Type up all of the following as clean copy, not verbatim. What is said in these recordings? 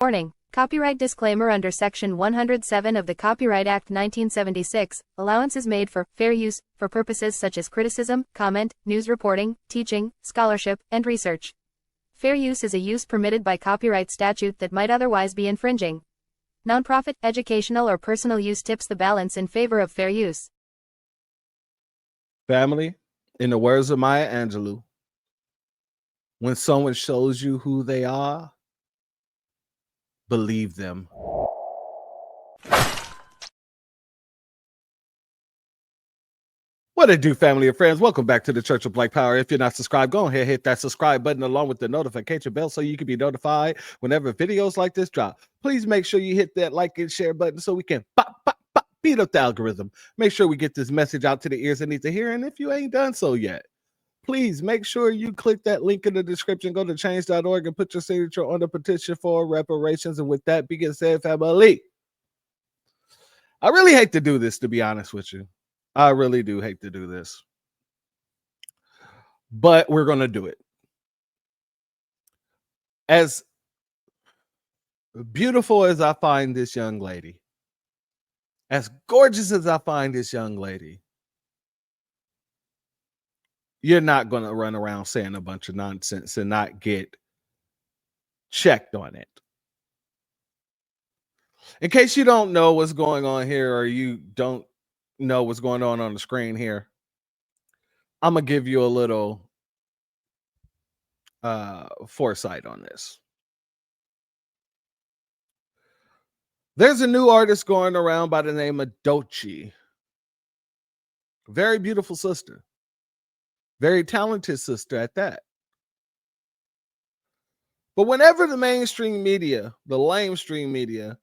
Warning. Copyright disclaimer under Section 107 of the Copyright Act 1976, allowance is made for fair use, for purposes such as criticism, comment, news reporting, teaching, scholarship, and research. Fair use is a use permitted by copyright statute that might otherwise be infringing. Nonprofit, educational, or personal use tips the balance in favor of fair use. Family, in the words of Maya Angelou, when someone shows you who they are, believe them. What it do, family and friends? Welcome back to the Church of Black Power. If you're not subscribed, go ahead, hit that subscribe button along with the notification bell so you can be notified whenever videos like this drop. Please make sure you hit that like and share button so we can beat up the algorithm. Make sure we get this message out to the ears that need to hear. And if you ain't done so yet, please make sure you click that link in the description, go to change.org and put your signature on the petition for reparations. And with that being said, family, I really hate to do this, to be honest with you. I really do hate to do this. But we're going to do it. As beautiful as I find this young lady, as gorgeous as I find this young lady, you're not going to run around saying a bunch of nonsense and not get checked on it. In case you don't know what's going on here, or you don't know what's going on the screen here, I'm going to give you a little foresight on this. There's a new artist going around by the name of Doechii. Very beautiful sister. Very talented sister at that. But whenever the mainstream media, the lamestream media,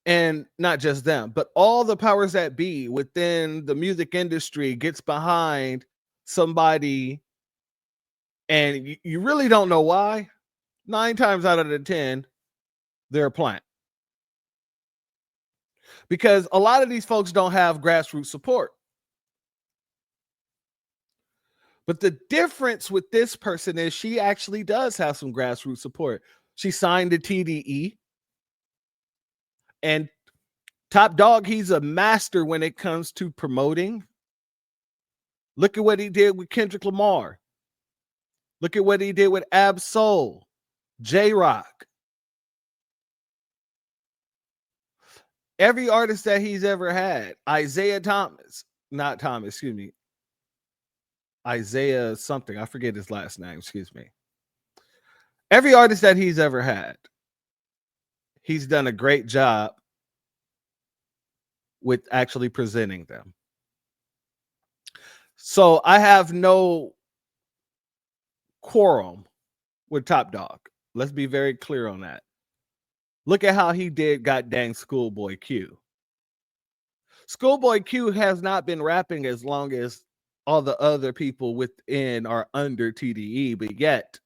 and not just them, but all the powers that be within the music industry gets behind somebody and you really don't know why, 9 times out of the 10, they're a plant. Because a lot of these folks don't have grassroots support. But the difference with this person is she actually does have some grassroots support. She signed to TDE. And Top Dog, he's a master when it comes to promoting. Look at what he did with Kendrick Lamar. Look at what he did with Ab Soul, J-Rock. Every artist that he's ever had, Isaiah something. I forget his last name. Excuse me. Every artist that he's ever had, he's done a great job with actually presenting them. So I have no quarrel with Top Dog. Let's be very clear on that. Look at how he did God dang Schoolboy Q. Schoolboy Q has not been rapping as long as all the other people within are under TDE, but yet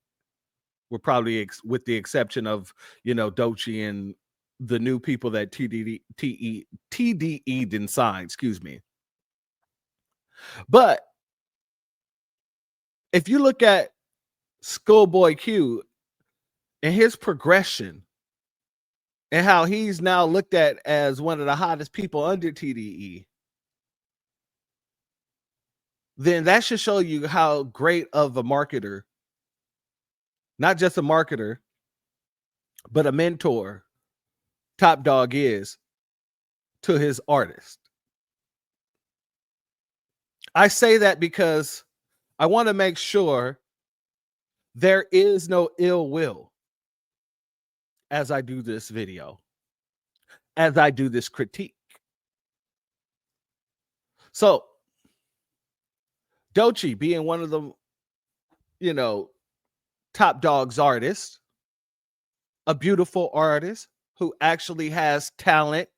we're probably with the exception of, Doechii and the new people that TDE didn't sign, excuse me. But if you look at Schoolboy Q and his progression and how he's now looked at as one of the hottest people under TDE, then that should show you how great of a marketer, not just a marketer, but a mentor, Top Dog is to his artist. I say that because I want to make sure there is no ill will as I do this video, as I do this critique. So, Doechii being one of the, Top Dog's artists, a beautiful artist who actually has talent.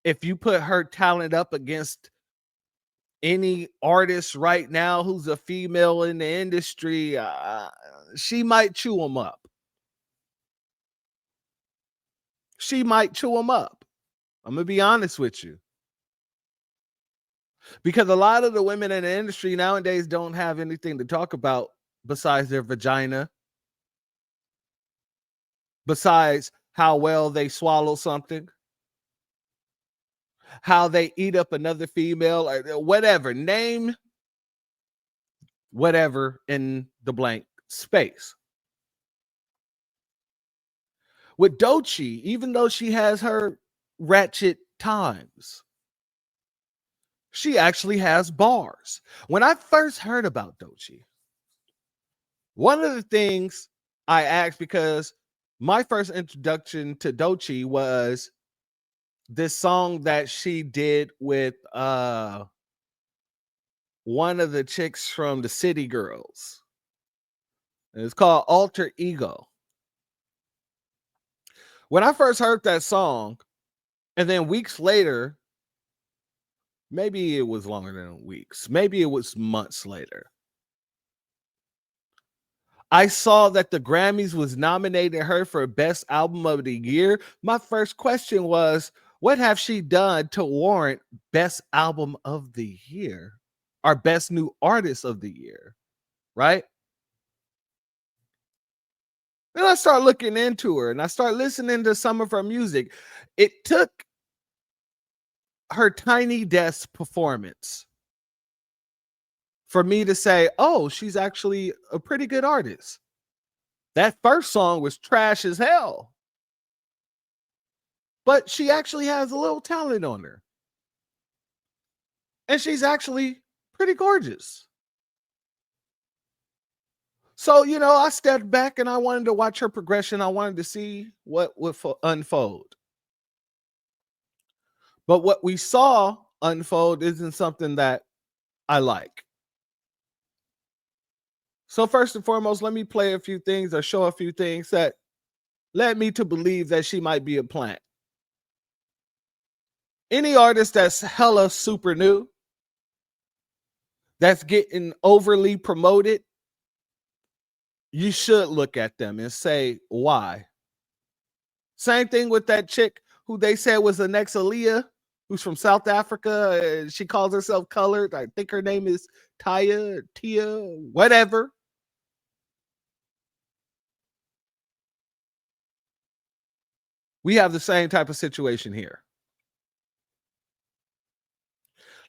If you put her talent up against any artist right now who's a female in the industry, she might chew them up. She might chew them up. I'm going to be honest with you. Because a lot of the women in the industry nowadays don't have anything to talk about besides their vagina besides how well they swallow something, how they eat up another female, or whatever. Name whatever in the blank space. With Doechii, even though she has her ratchet times, she actually has bars. When I first heard about Doechii, one of the things I asked, because my first introduction to Doechii was this song that she did with one of the chicks from the City Girls. And it's called Alter Ego. When I first heard that song, and then weeks later, maybe it was longer than weeks, maybe it was months later, I saw that the Grammys was nominating her for Best Album of the Year. My first question was, what have she done to warrant Best Album of the Year or Best New Artist of the Year, right? Then I start looking into her and I start listening to some of her music. It took her Tiny Desk performance for me to say, oh, she's actually a pretty good artist. That first song was trash as hell, but she actually has a little talent on her. And she's actually pretty gorgeous. So, I stepped back and I wanted to watch her progression. I wanted to see what would unfold. But what we saw unfold isn't something that I like. So first and foremost, let me play a few things or show a few things that led me to believe that she might be a plant. Any artist that's hella super new, that's getting overly promoted, you should look at them and say, why? Same thing with that chick who they said was the next Aaliyah, who's from South Africa. And she calls herself colored. I think her name is Tia, whatever. We have the same type of situation here.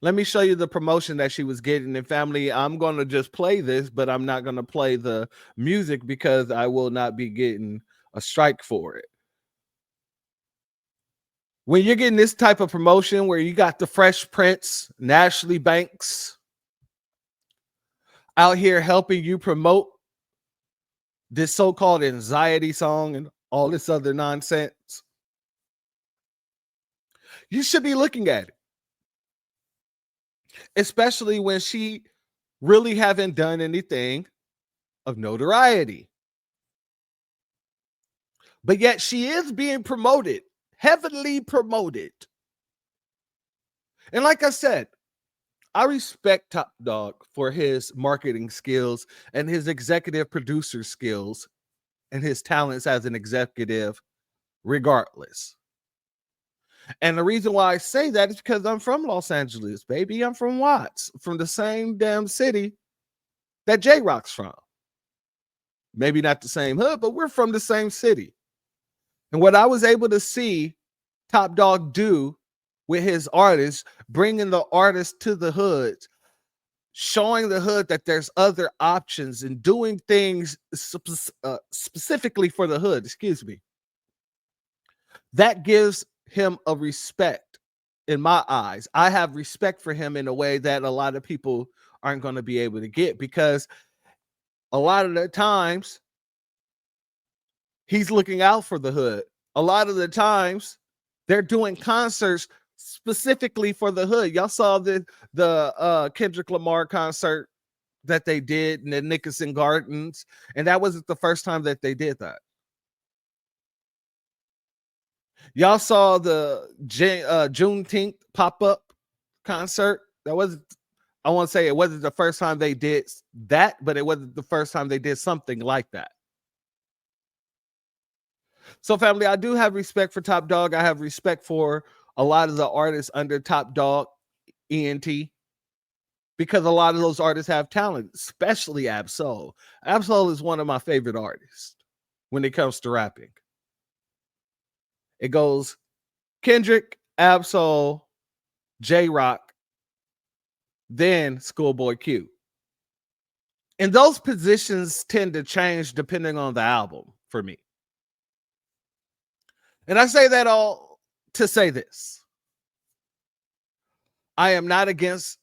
Let me show you the promotion that she was getting. And family, I'm going to just play this, but I'm not going to play the music because I will not be getting a strike for it. When you're getting this type of promotion where you got the Fresh Prince, Ashley Banks out here helping you promote this so-called anxiety song and all this other nonsense, you should be looking at it. Especially when she really haven't done anything of notoriety. But yet she is being promoted, heavily promoted. And like I said, I respect Top Dog for his marketing skills and his executive producer skills and his talents as an executive, regardless. And the reason why I say that is because I'm from Los Angeles, baby. I'm from Watts, from the same damn city that J-Rock's from. Maybe not the same hood, but we're from the same city. And what I was able to see Top Dog do with his artists, bringing the artists to the hoods, showing the hood that there's other options and doing things specifically for the hood, that gives him a respect in my eyes. I have respect for him in a way that a lot of people aren't going to be able to get, because a lot of the times he's looking out for the hood. A lot of the times they're doing concerts specifically for the hood. Y'all saw the Kendrick Lamar concert that they did in the Nickerson Gardens, and that wasn't the first time that they did that. Y'all saw the Juneteenth pop-up concert. That wasn't, I want to say it wasn't the first time they did that, but it wasn't the first time they did something like that. So family, I do have respect for Top Dog. I have respect for a lot of the artists under Top Dog, ENT, because a lot of those artists have talent, especially Absol. Absol is one of my favorite artists when it comes to rapping. It goes Kendrick, Absol, J Rock, then Schoolboy Q. And those positions tend to change depending on the album for me. And I say that all to say this. I am not against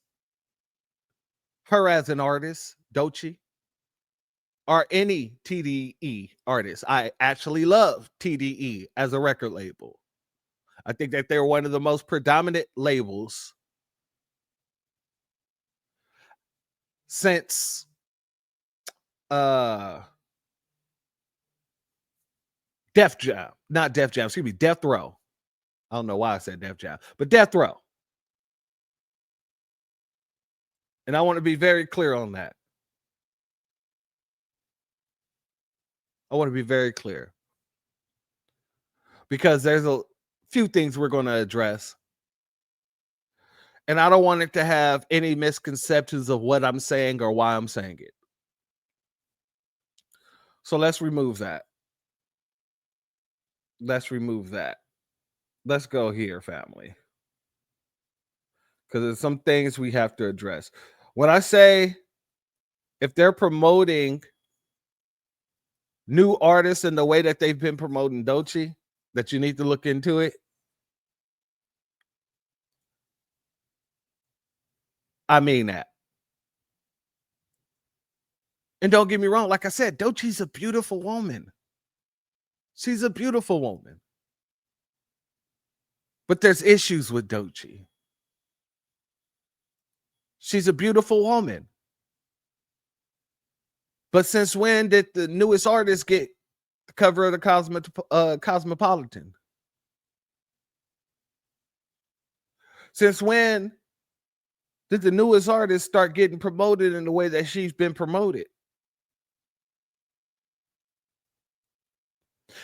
her as an artist, Doechii, or any TDE artist. I actually love TDE as a record label. I think that they're one of the most predominant labels since Def Jam, not Def Jam, excuse me, Death Row. I don't know why I said Def Jam, but Death Row. And I want to be very clear on that. I want to be very clear because there's a few things we're going to address. And I don't want it to have any misconceptions of what I'm saying or why I'm saying it. So let's remove that. Let's remove that. Let's go here, family. Because there's some things we have to address. When I say if they're promoting new artists in the way that they've been promoting Doechii, that you need to look into it, I mean that. And don't get me wrong, like I said, Doechii's a beautiful woman. She's a beautiful woman. But there's issues with Doechii. She's a beautiful woman. But since when did the newest artist get the cover of the Cosmopolitan? Since when did the newest artist start getting promoted in the way that she's been promoted?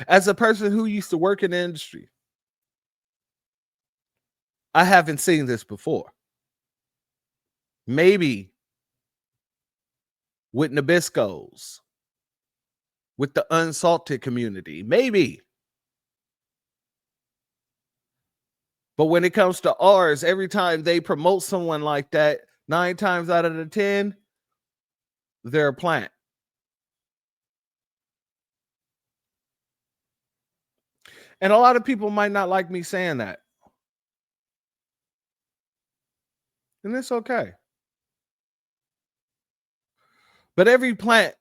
As a person who used to work in the industry, I haven't seen this before. Maybe with Nabisco's, with the unsalted community, maybe. But when it comes to ours, every time they promote someone like that, 9 times out of the 10, they're a plant. And a lot of people might not like me saying that. And it's okay. But every plant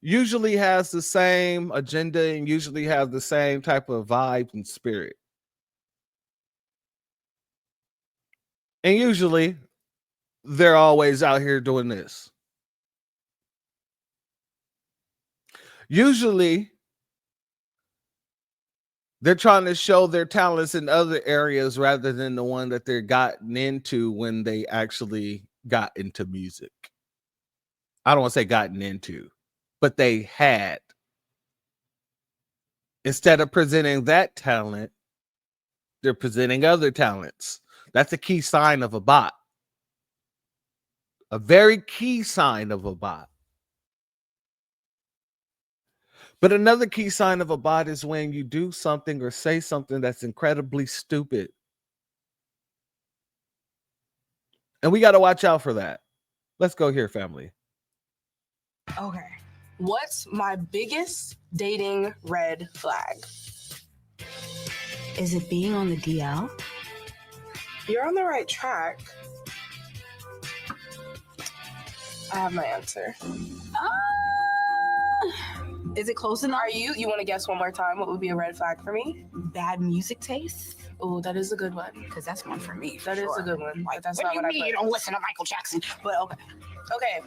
usually has the same agenda and usually have the same type of vibe and spirit. And usually they're always out here doing this. Usually they're trying to show their talents in other areas rather than the one that they're gotten into when they actually got into music. I don't want to say gotten into, but they had. Instead of presenting that talent, they're presenting other talents. That's a key sign of a bot. A very key sign of a bot. But another key sign of a bot is when you do something or say something that's incredibly stupid. And we got to watch out for that. Let's go here, family. Okay. What's my biggest dating red flag? Is it being on the DL? You're on the right track. I have my answer. Is it close enough? You want to guess one more time? What would be a red flag for me? Bad music taste? Oh, that is a good one. Because that's one for me. That is a good one. Like, That's what not do you what mean I you put. don't listen to Michael Jackson? But okay.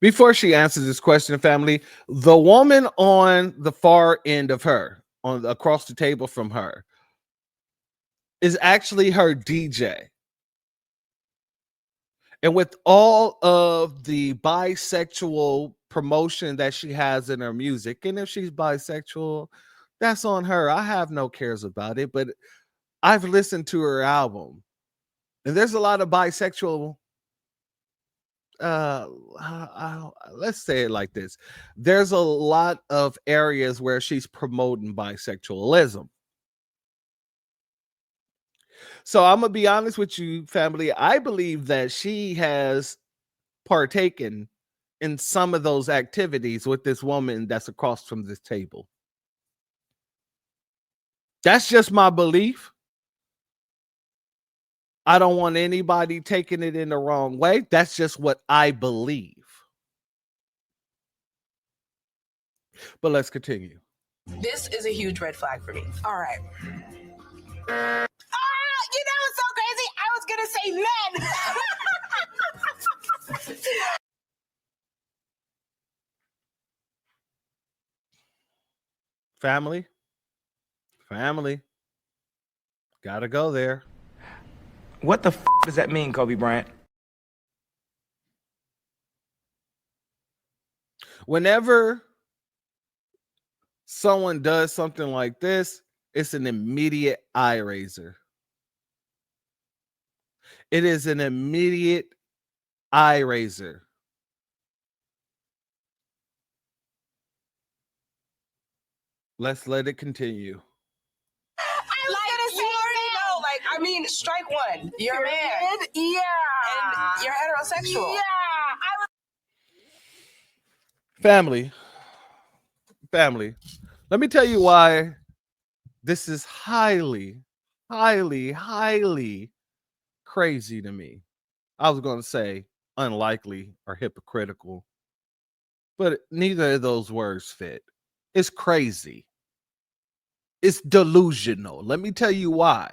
Before she answers this question, family, the woman on the far end of her, across the table from her, is actually her DJ. And with all of the bisexual promotion that she has in her music, and if she's bisexual, that's on her. I have no cares about it, but I've listened to her album, and there's a lot of bisexual let's say it like this. There's a lot of areas where she's promoting bisexualism. So I'm gonna be honest with you, family. I believe that she has partaken in some of those activities with this woman that's across from this table. That's just my belief. I don't want anybody taking it in the wrong way. That's just what I believe. But let's continue. This is a huge red flag for me. All right. You know what's so crazy? I was gonna say men. Family. Gotta go there. What the does that mean, Kobe Bryant? Whenever someone does something like this, it's an immediate eye raiser. It is an immediate eye raiser. Let's let it continue. I mean, strike one. You're a man. Yeah. And you're heterosexual. Yeah. Family. Let me tell you why this is highly crazy to me. I was going to say unlikely or hypocritical, but neither of those words fit. It's crazy. It's delusional. Let me tell you why.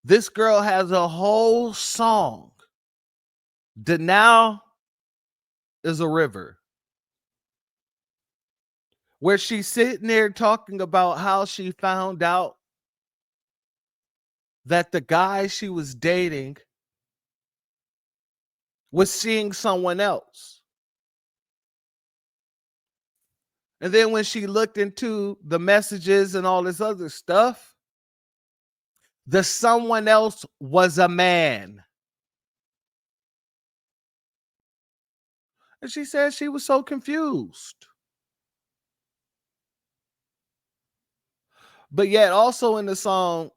This girl has a whole song. Now is a river, where she's sitting there talking about how she found out that the guy she was dating was seeing someone else. And then when she looked into the messages and all this other stuff, the someone else was a man. And she said she was so confused. But yet also in the song,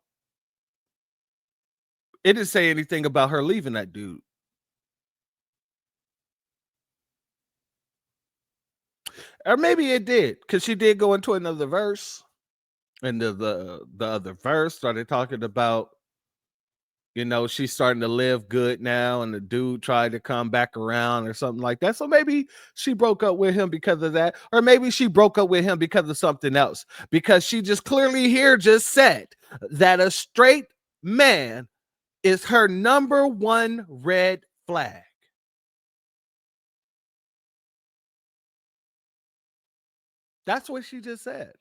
it didn't say anything about her leaving that dude. Or maybe it did, because she did go into another verse. And the other verse started talking about, she's starting to live good now, and the dude tried to come back around or something like that. So maybe she broke up with him because of that, or maybe she broke up with him because of something else, because she just clearly here just said that a straight man is her number one red flag. That's what she just said.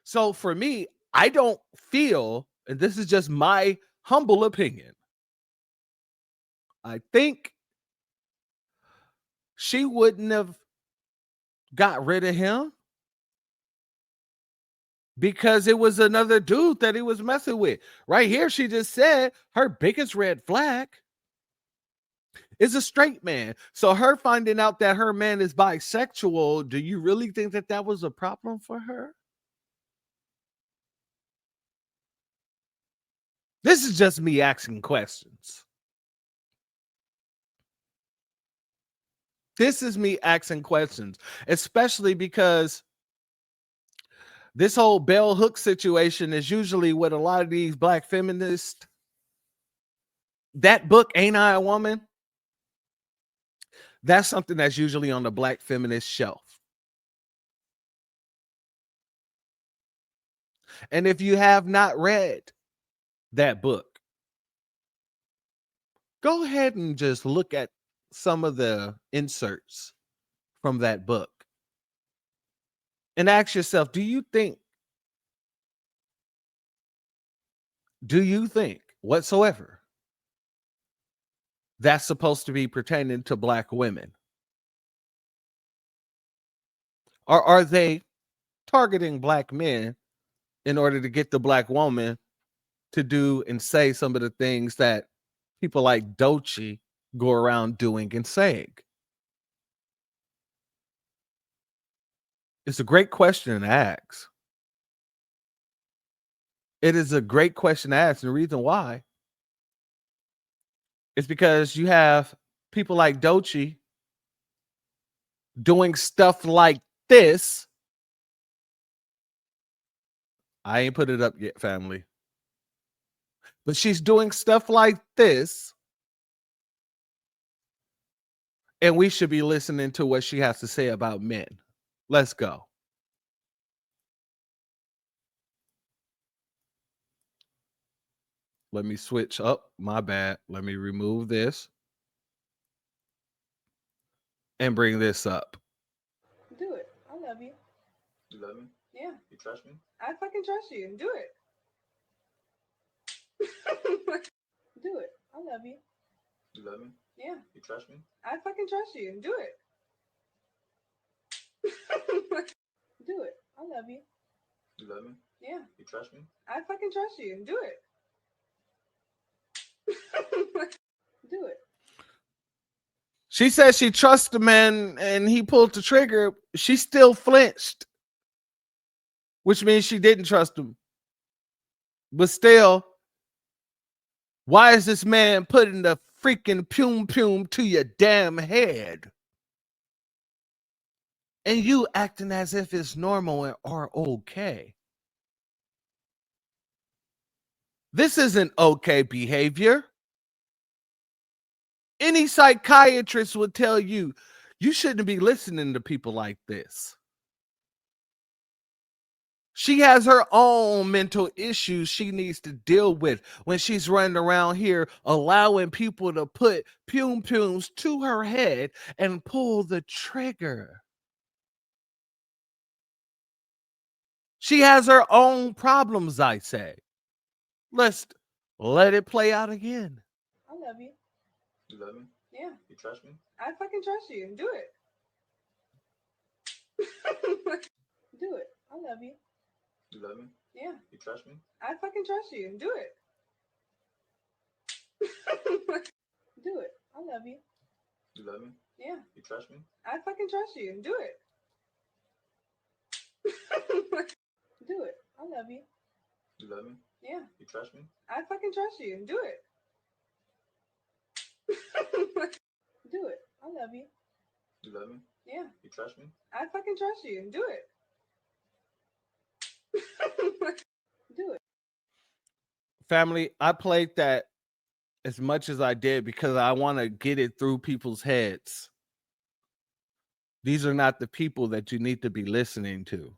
So for me, I don't feel, and this is just my humble opinion, I think she wouldn't have got rid of him because it was another dude that he was messing with. Right here, she just said her biggest red flag is a straight man. So her finding out that her man is bisexual, do you really think that that was a problem for her? This is just me asking questions. This is me asking questions, especially because this whole bell hook situation is usually what a lot of these black feminists, that book, Ain't I a Woman? That's something that's usually on the black feminist shelf. And if you have not read that book, go ahead and just look at some of the inserts from that book and ask yourself, do you think whatsoever that's supposed to be pertaining to black women? Or are they targeting black men in order to get the black woman to do and say some of the things that people like Doechii go around doing and saying? It's a great question to ask. It is a great question to ask. And the reason why is because you have people like Doechii doing stuff like this. I ain't put it up yet, family. But she's doing stuff like this. And we should be listening to what she has to say about men. Let's go. Let me switch up. My bad. Let me remove this and bring this up. Do it. I love you. You love me? Yeah. You trust me? I fucking trust you. Do it. Do it. I love you. You love me? Yeah. You trust me? I fucking trust you. Do it. Do it. I love you. You love me? Yeah. You trust me? I fucking trust you. Do it. Do it. She said she trusts the man and he pulled the trigger. She still flinched, which means she didn't trust him. But still, why is this man putting the freaking pum to your damn head? And you acting as if it's normal or okay. This isn't okay behavior. Any psychiatrist would tell you, you shouldn't be listening to people like this. She has her own mental issues she needs to deal with when she's running around here allowing people to put pums to her head and pull the trigger. She has her own problems, I say. Let's let it play out again. I love you. You love me? Yeah. You trust me? I fucking trust you. Do it. Do it. I love you. You love me? Yeah. You trust me? I fucking trust you. Do it. Do it. I love you. You love me? Yeah. You trust me? I fucking trust you. Do it. Do it. I love you. You love me? Yeah. You trust me? I fucking trust you. Do it. Do it. I love you. You love me? Yeah. You trust me? I fucking trust you. Do it. Do it. Family, I played that as much as I did because I want to get it through people's heads. These are not the people that you need to be listening to.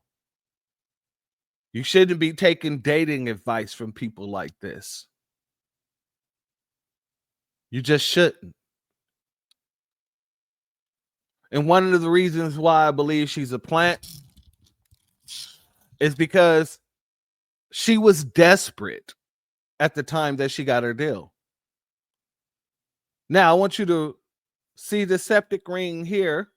You shouldn't be taking dating advice from people like this. You just shouldn't. And one of the reasons why I believe she's a plant is because she was desperate at the time that she got her deal. Now, I want you to see the septic ring here.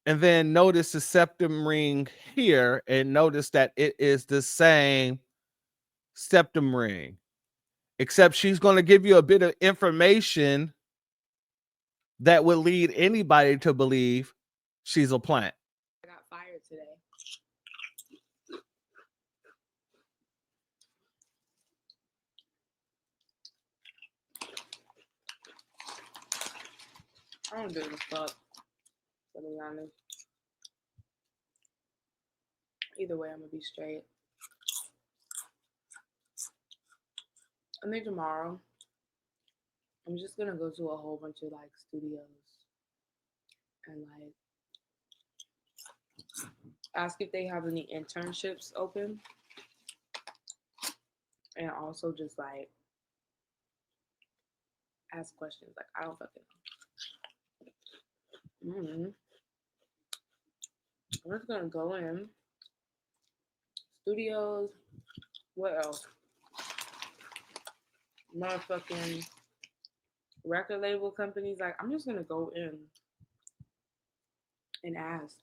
And then notice the septum ring here and notice that it is the same septum ring, except she's going to give you a bit of information that would lead anybody to believe she's a plant. I got fired today. I don't give a fuck, to be honest. Either way, I'm gonna be straight. I think tomorrow, I'm just gonna go to a whole bunch of like studios and like ask if they have any internships open, and also just like ask questions. Like I don't fucking know. I'm just gonna go in studios. What else? Motherfucking record label companies. Like I'm just gonna go in and ask.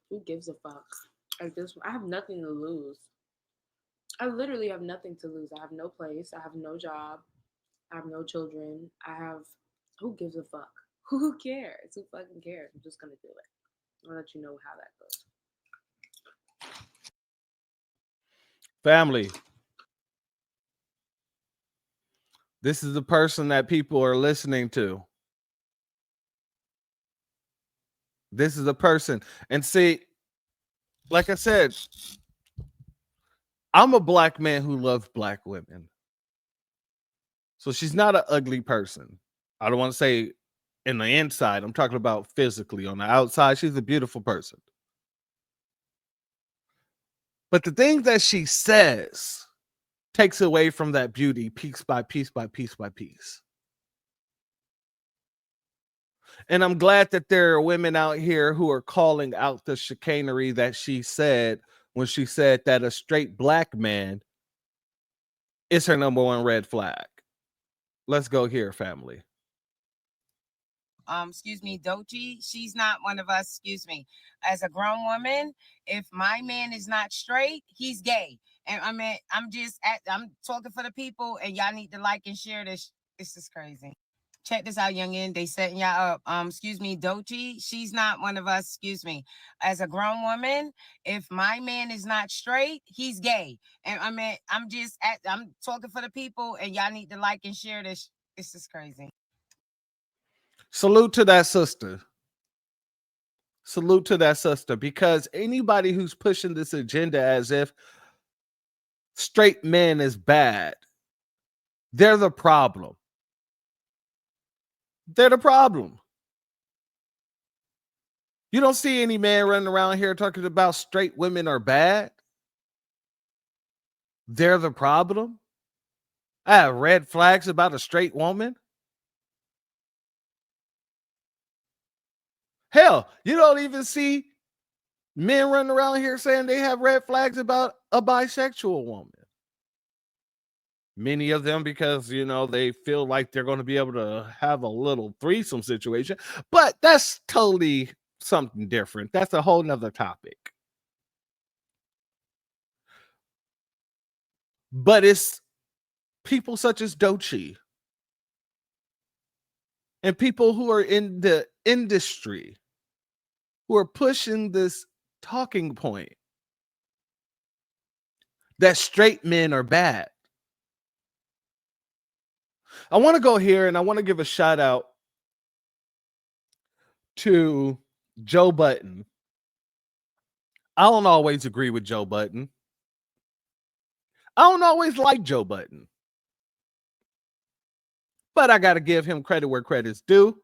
Who gives a fuck? At this, I have nothing to lose. I literally have nothing to lose. I have no place. I have no job. I have no children. Who gives a fuck? Who cares? Who fucking cares? I'm just gonna do it. I'll let you know how that goes. Family. This is the person that people are listening to. This is a person. And see, like I said, I'm a black man who loves black women. So she's not an ugly person. I don't want to say in the inside. I'm talking about physically. On the outside, she's a beautiful person. But the things that she says takes away from that beauty piece by piece by piece by piece. And I'm glad that there are women out here who are calling out the chicanery that she said when she said that a straight black man is her number one red flag. Let's go here, family. Excuse me, Dochi, she's not one of us, excuse me. As a grown woman, if my man is not straight, he's gay. And I mean, I'm talking for the people, and y'all need to like and share this. This is crazy. Check this out, youngin. They setting y'all up. Excuse me, Dochi, she's not one of us, excuse me. As a grown woman, if my man is not straight, he's gay. And I mean, I'm talking for the people, and y'all need to like and share this. This is crazy. Salute to that sister. Salute to that sister, because anybody who's pushing this agenda as if straight men is bad, they're the problem. They're the problem. You don't see any man running around here talking about straight women are bad. They're the problem. I have red flags about a straight woman. Hell, you don't even see men running around here saying they have red flags about a bisexual woman. Many of them because, you know, they feel like they're going to be able to have a little threesome situation. But that's totally something different. That's a whole nother topic. But it's people such as Dochi and people who are in the industry who are pushing this talking point that straight men are bad. I want to go here and I want to give a shout out to Joe Budden. I don't always agree with Joe Budden. I don't always like Joe Budden. But I got to give him credit where credit's due.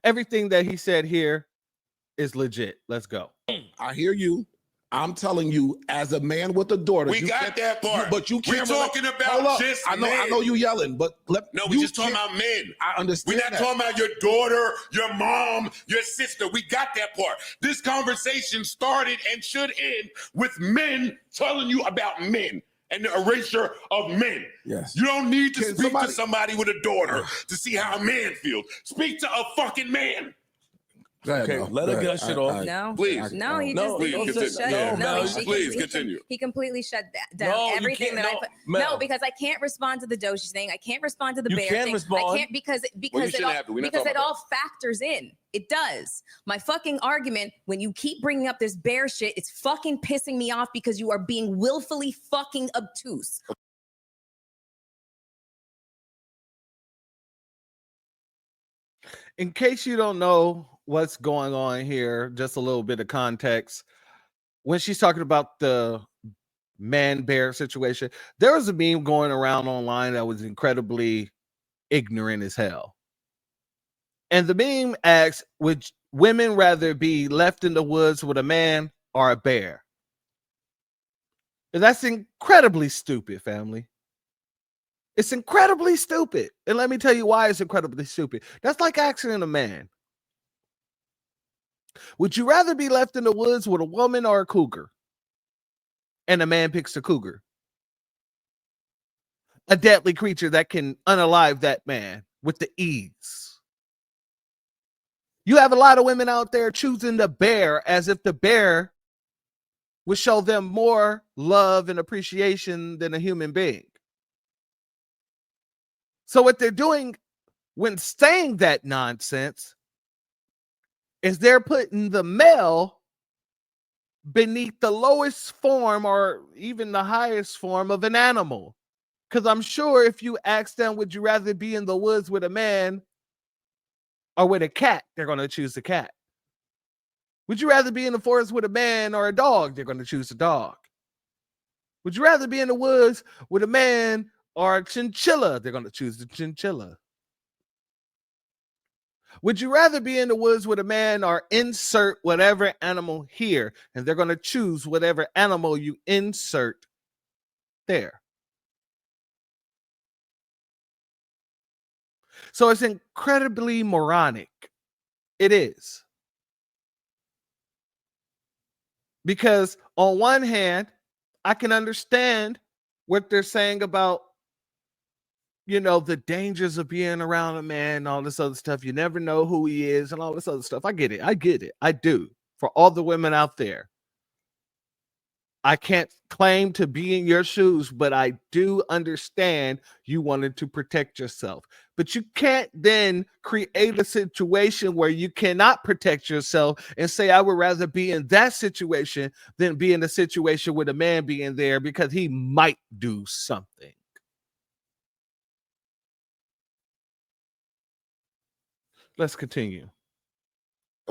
Everything that he said here is legit. Let's go. I hear you. I'm telling you, as a man with a daughter, we got that part. But you can't. We're talking about just I know you yelling, but we're just talking about men. I understand. We're not talking about your daughter, your mom, your sister. We got that part. This conversation started and should end with men telling you about men and the erasure of men. Yes. You don't need to speak to somebody with a daughter to see how a man feels. Speak to a fucking man. Okay, let her get shit off. No, please. No, he just please continue. He completely shut down everything that I put. No, because I can't respond to the Doshi thing. I can't respond to the bear thing. Respond. I can't because it all factors in. It does. My fucking argument, when you keep bringing up this bear shit, it's fucking pissing me off because you are being willfully fucking obtuse. In case you don't know what's going on here, just a little bit of context. When she's talking about the man bear situation, there was a meme going around online that was incredibly ignorant as hell. And the meme asks, would women rather be left in the woods with a man or a bear? And that's incredibly stupid, family. It's incredibly stupid. And let me tell you why it's incredibly stupid. That's like asking a man, would you rather be left in the woods with a woman or a cougar? And a man picks a cougar. A deadly creature that can unalive that man with the ease. You have a lot of women out there choosing the bear as if the bear would show them more love and appreciation than a human being. So what they're doing when saying that nonsense is they're putting the male beneath the lowest form or even the highest form of an animal. Because I'm sure if you ask them, would you rather be in the woods with a man or with a cat, they're going to choose the cat. Would you rather be in the forest with a man or a dog? They're going to choose the dog. Would you rather be in the woods with a man or a chinchilla? They're going to choose the chinchilla. Would you rather be in the woods with a man or insert whatever animal here? And they're going to choose whatever animal you insert there. So it's incredibly moronic. It is. Because on one hand, I can understand what they're saying about, you know, the dangers of being around a man and all this other stuff. You never know who he is and all this other stuff. I get it. I do. For all the women out there. I can't claim to be in your shoes, but I do understand you wanted to protect yourself. But you can't then create a situation where you cannot protect yourself and say, I would rather be in that situation than be in a situation with a man being there because he might do something. Let's continue.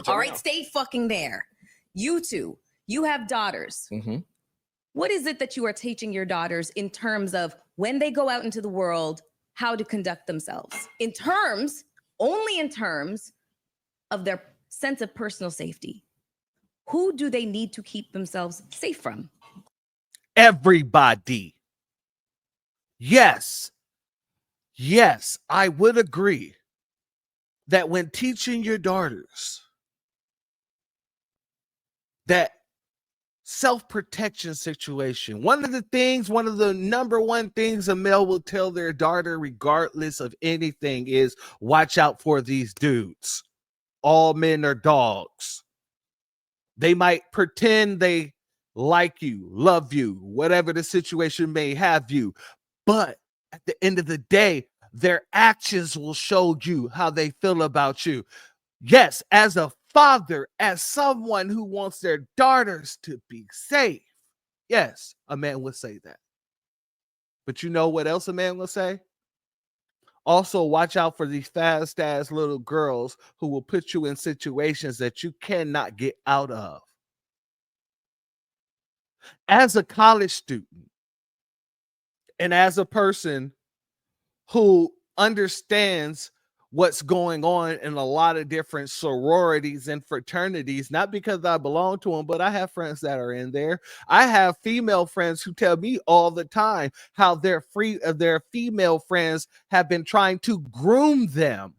All right, stay fucking there. You two, you have daughters. Mm-hmm. What is it that you are teaching your daughters in terms of when they go out into the world, how to conduct themselves? Only in terms of their sense of personal safety. Who do they need to keep themselves safe from? Everybody. Yes, I would agree that when teaching your daughters that self-protection situation, one of the number one things a male will tell their daughter regardless of anything is watch out for these dudes. All men are dogs. They might pretend they like you, love you, whatever the situation may have you, but at the end of the day, their actions will show you how they feel about you. Yes, as a father, as someone who wants their daughters to be safe, yes, a man would say that. But you know what else a man will say? Also, watch out for these fast-ass little girls who will put you in situations that you cannot get out of. As a college student and as a person who understands what's going on in a lot of different sororities and fraternities, not because I belong to them, but I have friends that are in there. I have female friends who tell me all the time how their female friends have been trying to groom them.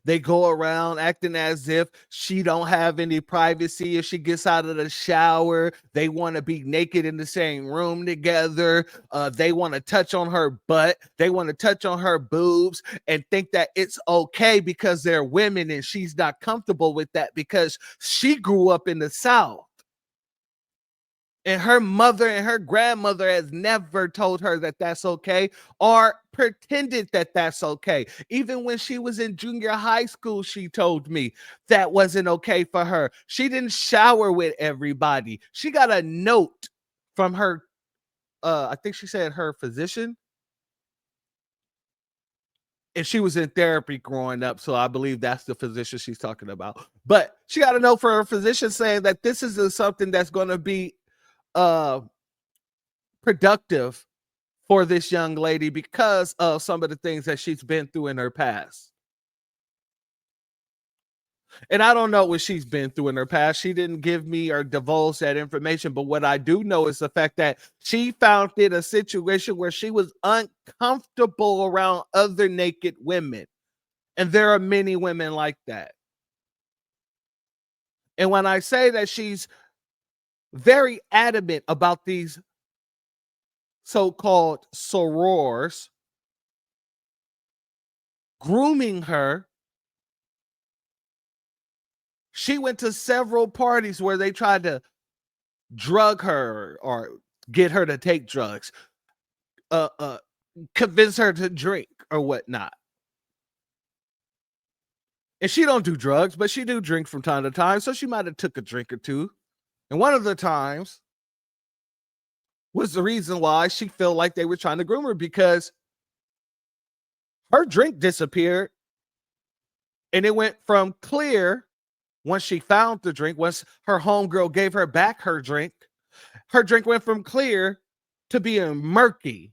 They go around acting as if she don't have any privacy. If she gets out of the shower, they want to be naked in the same room together. They want to touch on her butt. They want to touch on her boobs and think that it's okay because they're women and she's not comfortable with that because she grew up in the South. And her mother and her grandmother has never told her that that's okay or pretended that that's okay. Even when she was in junior high school, she told me that wasn't okay for her. She didn't shower with everybody. She got a note from her, I think she said her physician. And she was in therapy growing up, so I believe that's the physician she's talking about. But she got a note from her physician saying that this is something that's going to be productive for this young lady because of some of the things that she's been through in her past. And I don't know what she's been through in her past. She didn't give me or divulge that information. But what I do know is the fact that she found it a situation where she was uncomfortable around other naked women. And there are many women like that. And when I say that she's very adamant about these so-called sorors grooming her, she went to several parties where they tried to drug her or get her to take drugs, convince her to drink or whatnot. And she don't do drugs, but she do drink from time to time. So she might have took a drink or two. And one of the times was the reason why she felt like they were trying to groom her, because her drink disappeared. And it went from clear once she found the drink, once her homegirl gave her back her drink went from clear to being murky.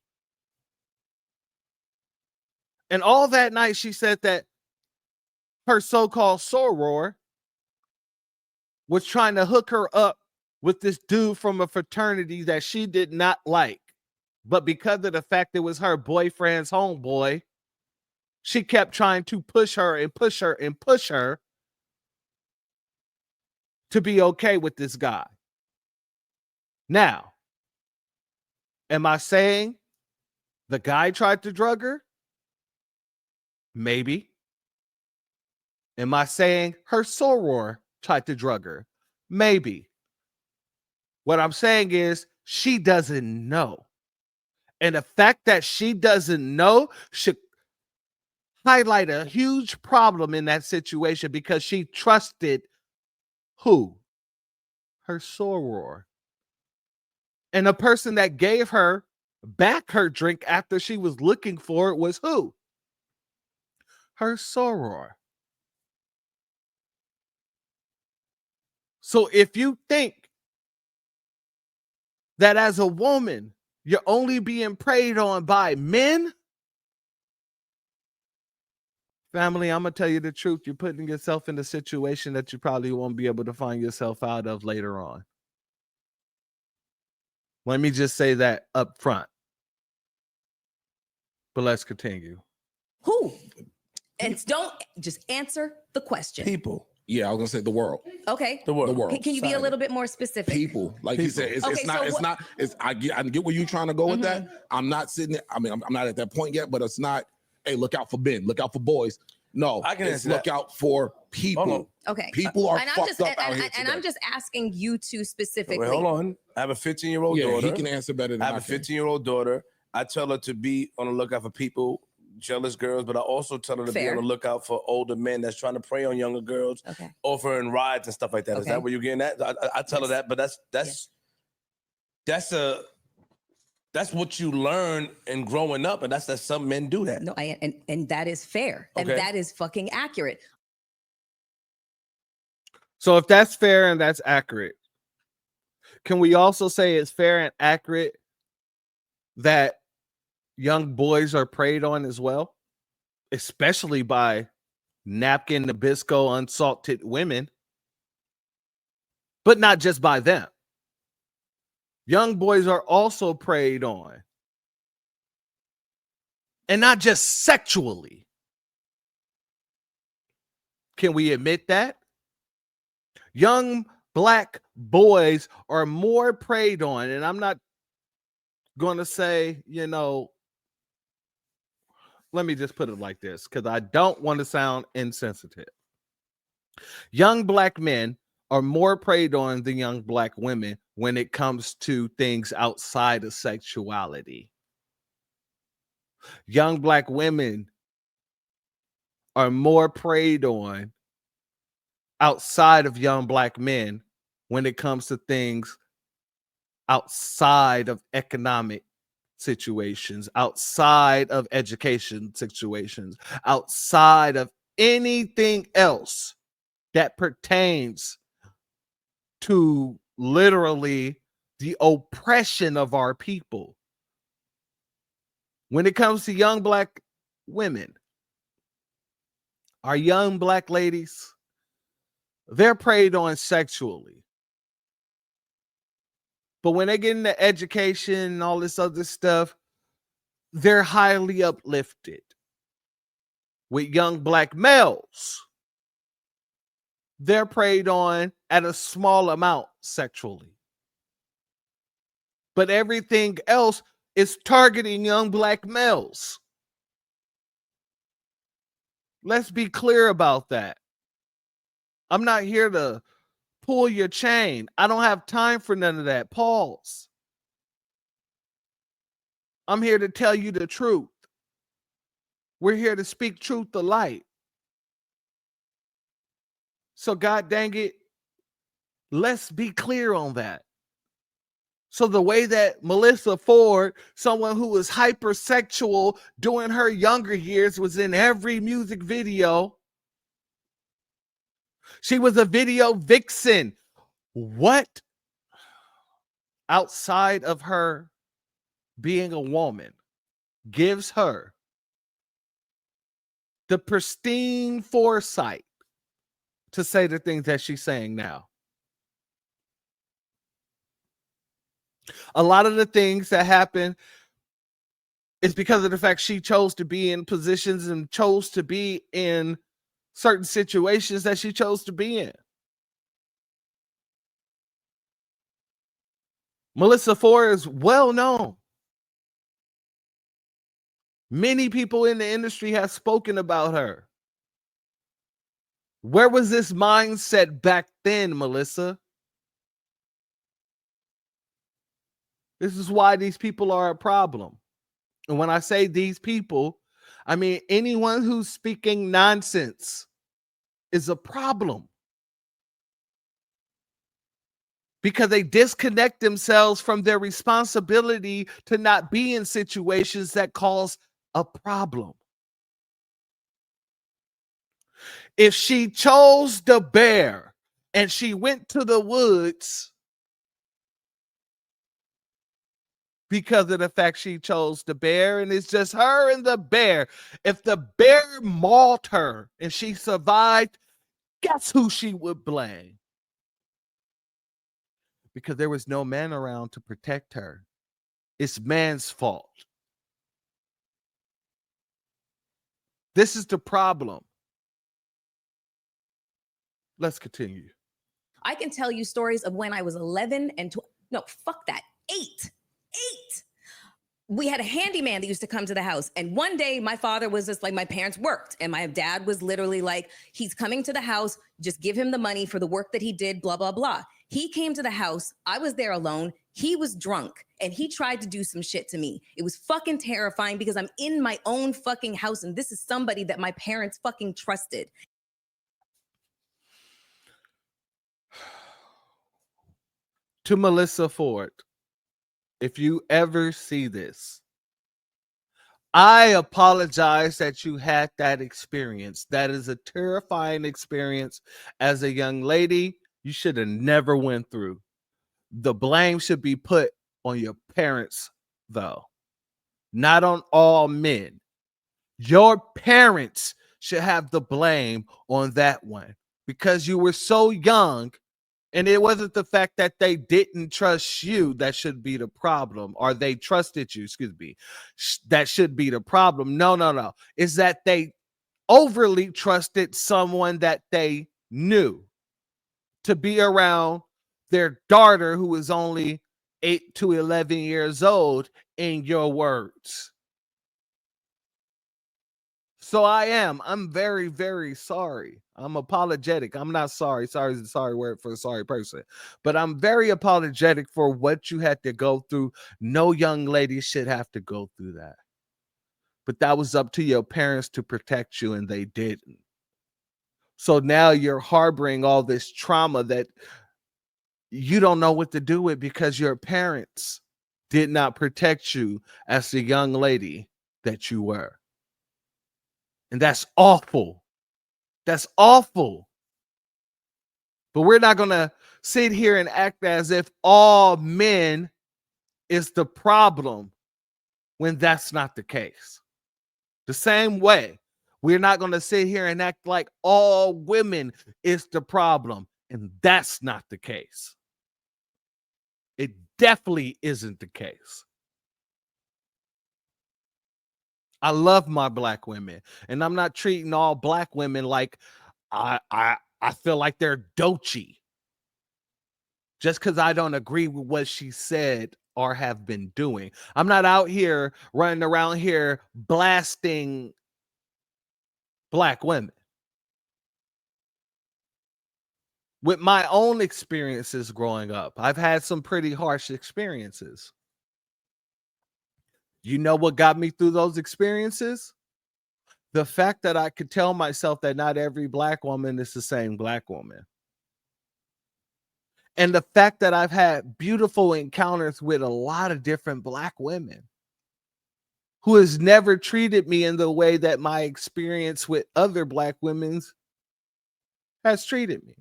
And all that night, she said that her so-called soror was trying to hook her up with this dude from a fraternity that she did not like. But because of the fact it was her boyfriend's homeboy, she kept trying to push her and push her and push her to be okay with this guy. Now, am I saying the guy tried to drug her? Maybe. Am I saying her soror tried to drug her? Maybe. What I'm saying is she doesn't know. And the fact that she doesn't know should highlight a huge problem in that situation, because she trusted who? Her soror. And the person that gave her back her drink after she was looking for it was who? Her soror. So if you think that as a woman, you're only being preyed on by men, family, I'm going to tell you the truth. You're putting yourself in a situation that you probably won't be able to find yourself out of later on. Let me just say that up front. But let's continue. Who? And don't just answer the question. People. Yeah, I was gonna say the world. Okay. The world. Can you be a little bit more specific? People, like you said, I get where you're trying to go with that. I'm not sitting there. I mean, I'm not at that point yet, but it's not, hey, look out for men, look out for boys. No, I can it's look out for people. Okay. People are and fucked up out here and today. I'm just asking you two specifically. Wait, hold on. I have a 15-year-old Yeah, daughter. he can answer better than I have a 15-year-old daughter. I tell her to be on the lookout for people, jealous girls, but I also tell her to be on the lookout for older men that's trying to prey on younger girls, offering rides and stuff like that. Is that where you're getting at? I tell her that, but that's what you learn in growing up, and that's that some men do that. No, and that is fair, and that is fucking accurate. So if that's fair and that's accurate, can we also say it's fair and accurate that young boys are preyed on as well, especially by napkin Nabisco unsalted women, but not just by them? Young boys are also preyed on, and not just sexually. Can we admit that? Young black boys are more preyed on, and I'm not going to say, let me just put it like this, because I don't want to sound insensitive. Young black men are more preyed on than young black women when it comes to things outside of sexuality. Young black women are more preyed on outside of young black men when it comes to things outside of economic situations, outside of education situations, outside of anything else that pertains to literally the oppression of our people. When it comes to young black women, our young black ladies, they're preyed on sexually. But when they get into education and all this other stuff, they're highly uplifted. With young black males, they're preyed on at a small amount sexually. But everything else is targeting young black males. Let's be clear about that. I'm not here to pull your chain. I don't have time for none of that. Pause. I'm here to tell you the truth. We're here to speak truth to light. So God dang it, let's be clear on that. So the way that Melissa Ford, someone who was hypersexual during her younger years, was in every music video. She was a video vixen. What outside of her being a woman gives her the pristine foresight to say the things that she's saying now? A lot of the things that happen is because of the fact she chose to be in positions and chose to be in certain situations that she chose to be in. Melissa Ford is well known. Many people in the industry have spoken about her. Where was this mindset back then, Melissa? This is why these people are a problem. And when I say these people, I mean anyone who's speaking nonsense is a problem. Because they disconnect themselves from their responsibility to not be in situations that cause a problem. If she chose the bear and she went to the woods because of the fact she chose the bear and it's just her and the bear, if the bear mauled her and she survived, guess who she would blame? Because there was no man around to protect her. It's man's fault. This is the problem. Let's continue. I can tell you stories of when I was 11 and no, fuck that. 8. We had a handyman that used to come to the house. And one day my father was just like, my parents worked. And my dad was literally like, he's coming to the house. Just give him the money for the work that he did, blah, blah, blah. He came to the house. I was there alone. He was drunk and he tried to do some shit to me. It was fucking terrifying because I'm in my own fucking house. And this is somebody that my parents fucking trusted. To Melissa Ford, if you ever see this, I apologize that you had that experience. That is a terrifying experience as a young lady. You should have never went through. The blame should be put on your parents, though, not on all men. Your parents should have the blame on that one because you were so young. And it wasn't the fact that they didn't trust you that should be the problem, or they trusted you, excuse me, that should be the problem. No. It's that they overly trusted someone that they knew to be around their daughter who was only 8 to 11 years old, in your words. So I'm very, very sorry. I'm apologetic. I'm not sorry. Sorry is a sorry word for a sorry person. But I'm very apologetic for what you had to go through. No young lady should have to go through that. But that was up to your parents to protect you, and they didn't. So now you're harboring all this trauma that you don't know what to do with because your parents did not protect you as the young lady that you were. And that's awful. That's awful. But we're not going to sit here and act as if all men is the problem when that's not the case. The same way, we're not going to sit here and act like all women is the problem, and that's not the case. It definitely isn't the case. I love my black women, and I'm not treating all black women like I feel like they're dochi just because I don't agree with what she said or have been doing. I'm not out here running around here blasting black women. With my own experiences growing up, I've had some pretty harsh experiences. You know what got me through those experiences? The fact that I could tell myself that not every black woman is the same black woman. And the fact that I've had beautiful encounters with a lot of different black women who has never treated me in the way that my experience with other black women has treated me.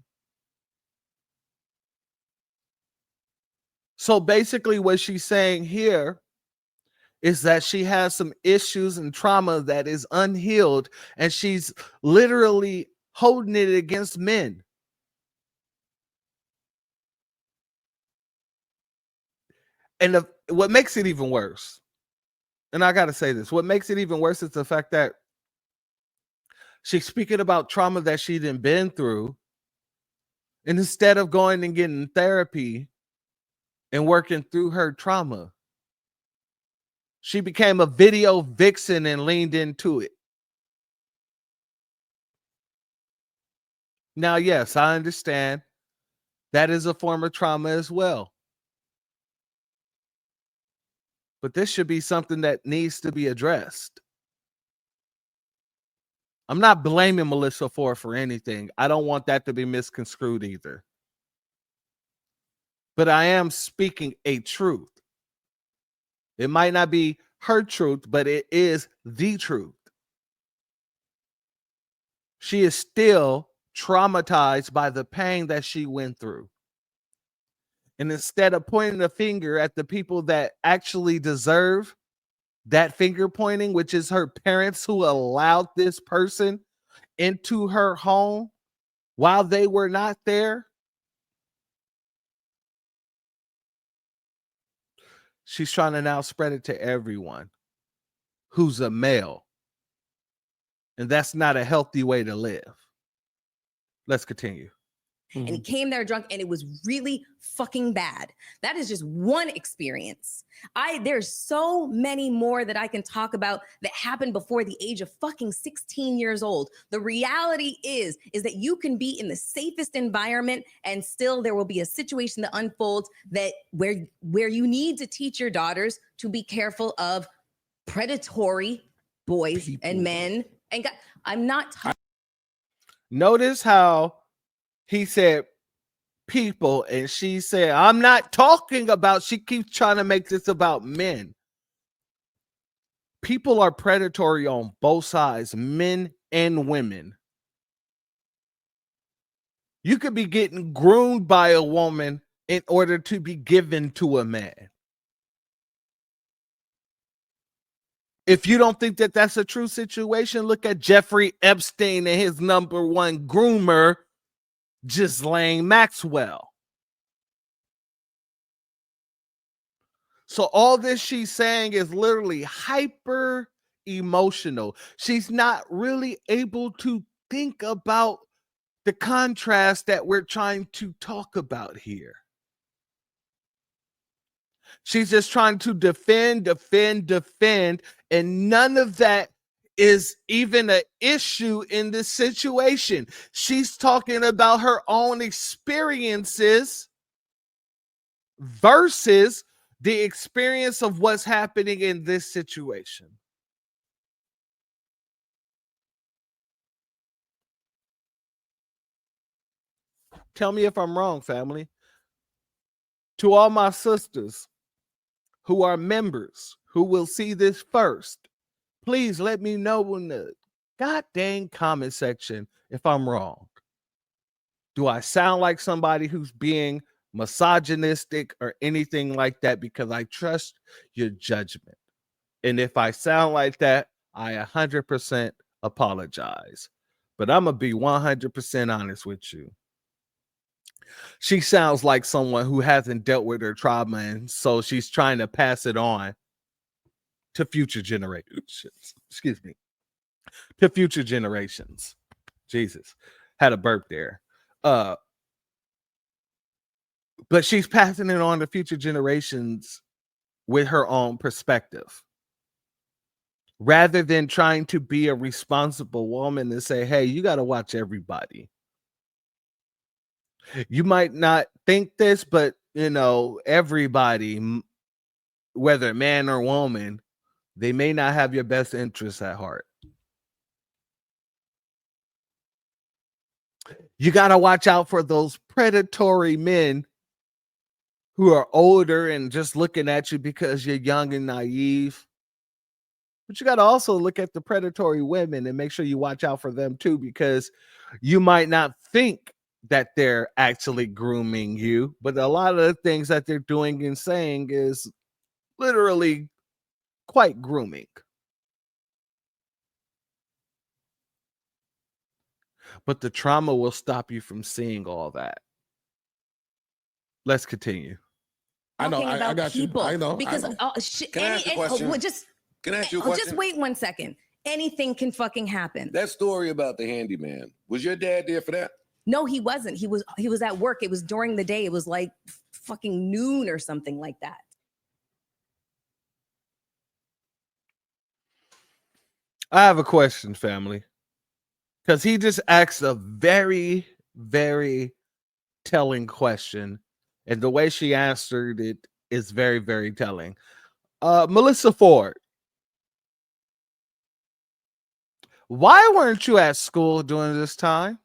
So basically what she's saying here is that she has some issues and trauma that is unhealed, and she's literally holding it against men. And what makes it even worse, and I got to say this, what makes it even worse is the fact that she's speaking about trauma that she done been through, and instead of going and getting therapy and working through her trauma, she became a video vixen and leaned into it. Now, yes, I understand that is a form of trauma as well. But this should be something that needs to be addressed. I'm not blaming Melissa for anything. I don't want that to be misconstrued either. But I am speaking a truth. It might not be her truth, but it is the truth. She is still traumatized by the pain that she went through. And instead of pointing the finger at the people that actually deserve that finger pointing, which is her parents who allowed this person into her home while they were not there, she's trying to now spread it to everyone who's a male. And that's not a healthy way to live. Let's continue. And he came there drunk and it was really fucking bad. That is just one experience. There's so many more that I can talk about that happened before the age of fucking 16 years old. The reality is that you can be in the safest environment and still there will be a situation that unfolds that where you need to teach your daughters to be careful of predatory boys and men. And I'm not talking. Notice how he said people, and she said, I'm not talking about, she keeps trying to make this about men. People are predatory on both sides, men and women. You could be getting groomed by a woman in order to be given to a man. If you don't think that that's a true situation, look at Jeffrey Epstein and his number one groomer, Ghislaine Maxwell. So all this she's saying is literally hyper emotional. She's not really able to think about the contrast that we're trying to talk about here. She's just trying to defend, and none of that is even an issue in this situation. She's talking about her own experiences versus the experience of what's happening in this situation. Tell me if I'm wrong, family. To all my sisters who are members who will see this first, please let me know in the goddamn comment section if I'm wrong. Do I sound like somebody who's being misogynistic or anything like that? Because I trust your judgment. And if I sound like that, I 100% apologize. But I'm going to be 100% honest with you. She sounds like someone who hasn't dealt with her trauma, and so she's trying to pass it on to future generations. Excuse me. To future generations. Jesus. Had a burp there. But she's passing it on to future generations with her own perspective. Rather than trying to be a responsible woman and say, hey, you got to watch everybody. You might not think this, but, everybody, whether man or woman, they may not have your best interests at heart. You got to watch out for those predatory men who are older and just looking at you because you're young and naive. But you got to also look at the predatory women and make sure you watch out for them too, because you might not think that they're actually grooming you, but a lot of the things that they're doing and saying is literally quite grooming. But the trauma will stop you from seeing all that. Let's continue. I know. I got people, you. I know. Because I know. Can I ask you a question? Can I ask you a question? Just wait 1 second. Anything can fucking happen. That story about the handyman, was your dad there for that? No, he wasn't. He was at work. It was during the day. It was like fucking noon or something like that. I have a question, family. Because he just asked a very, very telling question. And the way she answered it is very, very telling. Melissa Ford, why weren't you at school during this time?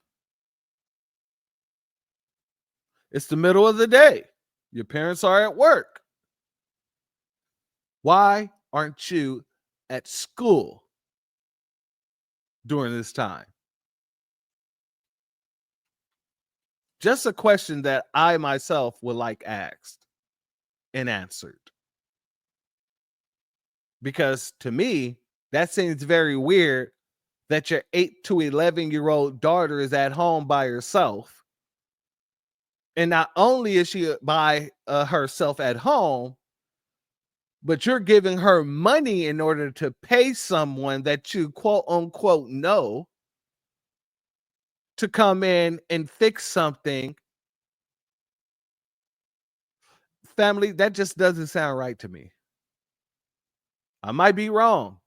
It's the middle of the day. Your parents are at work. Why aren't you at school during this time? Just a question that I myself would like asked and answered. Because to me, that seems very weird that your 8 to 11-year-old daughter is at home by herself. And not only is she by herself at home, but you're giving her money in order to pay someone that you quote unquote know to come in and fix something. Family, that just doesn't sound right to me. I might be wrong,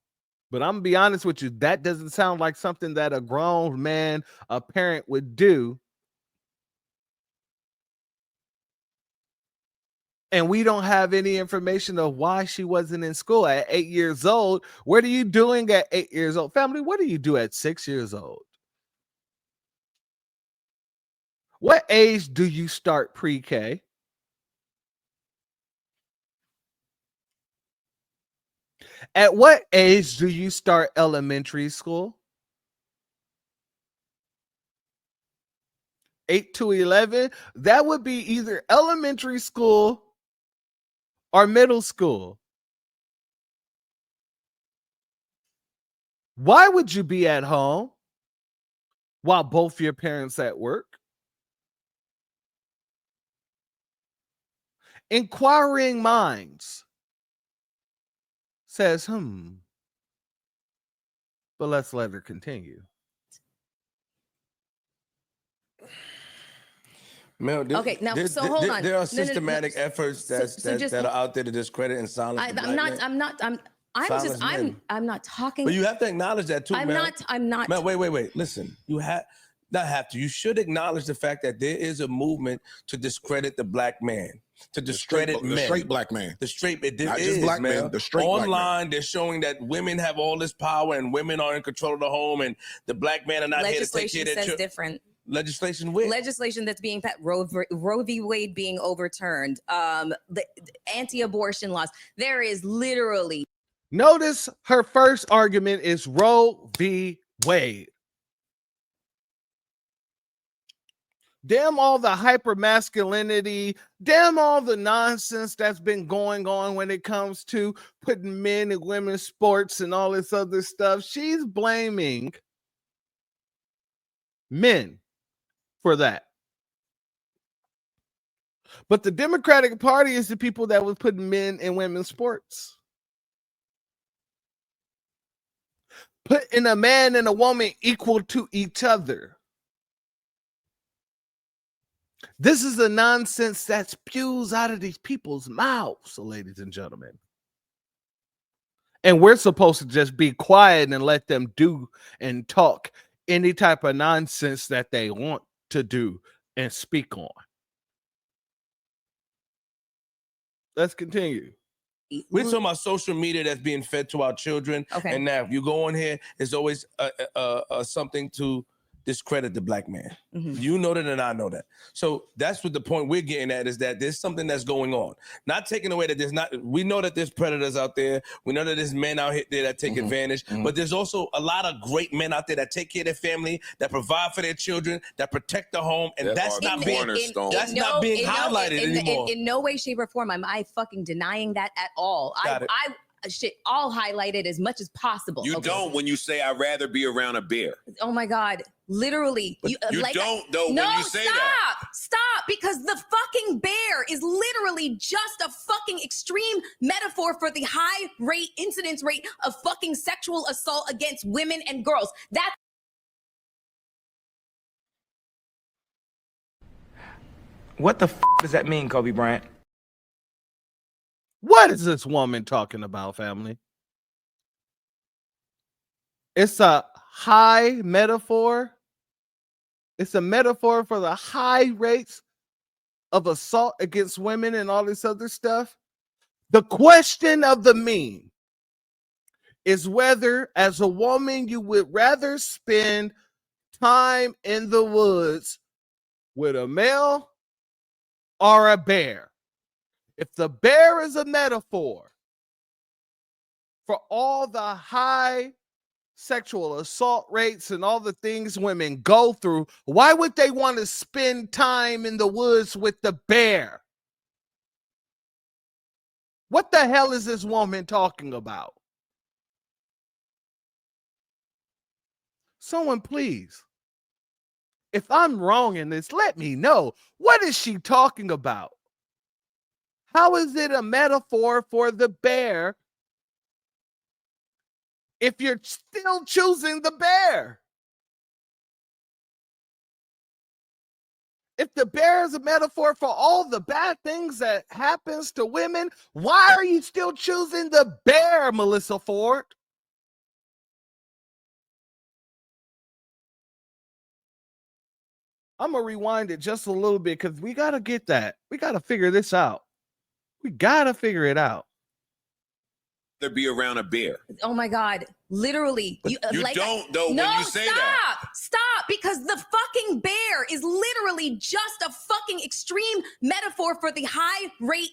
but I'm gonna be honest with you. That doesn't sound like something that a grown man, a parent would do. And we don't have any information of why she wasn't in school at 8 years old. What are you doing at 8 years old? Family, what do you do at 6 years old? What age do you start pre-K? At what age do you start elementary school? 8 to 11? That would be either elementary school or middle school. Why would you be at home while both your parents at work? Inquiring minds says, but let's let her continue. Mel, Okay, now so hold on. There are systematic efforts that are out there to discredit and silence. I'm not talking. But you have to acknowledge that too, I'm Mel. not. Mel, wait. Listen, you you should acknowledge the fact that there is a movement to discredit the black man, to discredit men. The straight black man. The straight, not just black man, the straight Online, black man. They're showing that women have all this power and women are in control of the home and the black men are not here to take care of their Legislation says different. Legislation with legislation that's being passed, Roe v. Wade being overturned, the anti-abortion laws. There is literally. Notice her first argument is Roe v. Wade. Damn all the hypermasculinity, damn all the nonsense that's been going on when it comes to putting men in women's sports and all this other stuff. She's blaming men for that. But the Democratic Party is the people that was putting men in women's sports. Putting a man and a woman equal to each other. This is the nonsense that spews out of these people's mouths, ladies and gentlemen. And we're supposed to just be quiet and let them do and talk any type of nonsense that they want to do and speak on. Let's continue. We're talking about social media that's being fed to our children. Okay. And now if you go on here, there's always something to discredit the black man. You know that and I know that. So that's what the point we're getting at is that there's something that's going on. Not taking away that there's not, we know that there's predators out there. We know that there's men out here that take advantage, but there's also a lot of great men out there that take care of their family, that provide for their children, that protect the home. And that's not being highlighted anymore. In no way, shape, or form am I fucking denying that at all. I'll highlight it as much as possible. You don't when you say I'd rather be around a bear. Oh my God. Literally. You don't though when you say that. Stop. Because the fucking bear is literally just a fucking extreme metaphor for the high incidence rate of fucking sexual assault against women and girls. That's What the does that mean, Kobe Bryant? What is this woman talking about, family? It's a high metaphor. It's a metaphor for the high rates of assault against women and all this other stuff. The question of the meme is whether, as a woman, you would rather spend time in the woods with a male or a bear. If the bear is a metaphor for all the high sexual assault rates and all the things women go through, why would they want to spend time in the woods with the bear? What the hell is this woman talking about? Someone please, if I'm wrong in this, let me know. What is she talking about? How is it a metaphor for the bear if you're still choosing the bear? If the bear is a metaphor for all the bad things that happens to women, why are you still choosing the bear, Melissa Ford? I'm going to rewind it just a little bit because we got to get that. We got to figure this out. We got to figure it out. Rather be around a bear. Oh my God. Literally. You don't though when you say that. Stop. Because the fucking bear is literally just a fucking extreme metaphor for the high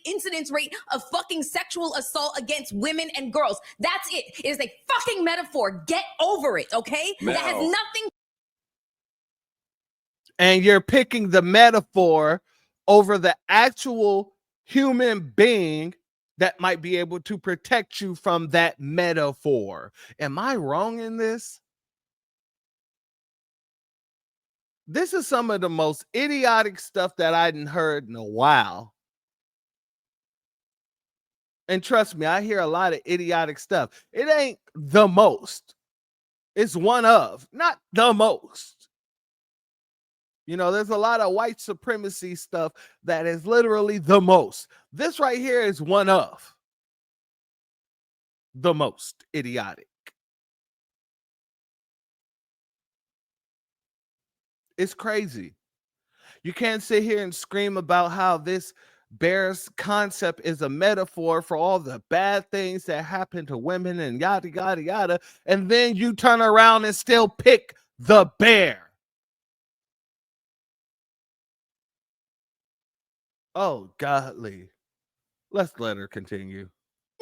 incidence rate of fucking sexual assault against women and girls. That's it. It is a fucking metaphor. Get over it, okay? That has nothing. And you're picking the metaphor over the actual human being that might be able to protect you from that metaphor. Am I wrong in this? This is some of the most idiotic stuff that I hadn't heard in a while. And trust me, I hear a lot of idiotic stuff. It ain't the most. It's one of, not the most. You know, there's a lot of white supremacy stuff that is literally the most. This right here is one of the most idiotic. It's crazy. You can't sit here and scream about how this bear's concept is a metaphor for all the bad things that happen to women and yada, yada, yada. And then you turn around and still pick the bear. Oh, godly. Let's let her continue.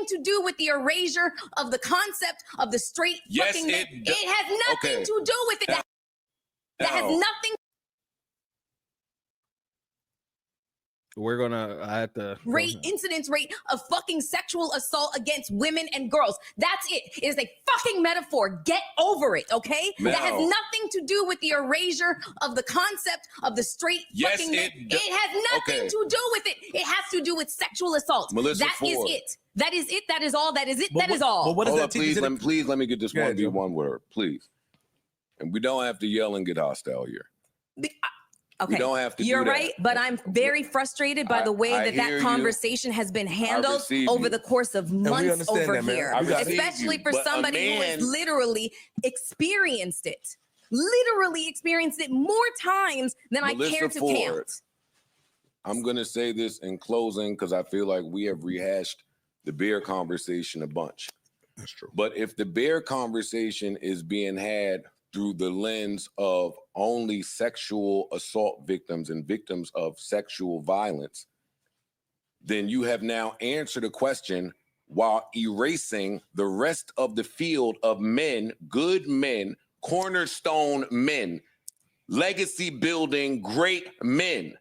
To do with the erasure of the concept of the straight fucking man. It has nothing to do with it. That has nothing. I have to Incidence rate of fucking sexual assault against women and girls. That's it. It is a fucking metaphor. Get over it, okay? That has nothing to do with the erasure of the concept of the straight fucking man. It has nothing to do with it. It has to do with sexual assault. Melissa That is Ford. it. That is it. That is all. That is it. That is all. But what does that please let me get this 1v1 word, please. And we don't have to yell and get hostile here. Okay, we don't have to. You're do right, but I'm very frustrated by the way that conversation has been handled over the course of months over here, especially for somebody who has literally experienced it. Literally experienced it more times than I care to count. I'm going to say this in closing because I feel like we have rehashed the bear conversation a bunch. That's true. But if the bear conversation is being had through the lens of only sexual assault victims and victims of sexual violence, then you have now answered a question while erasing the rest of the field of men, good men, cornerstone men, legacy building great men.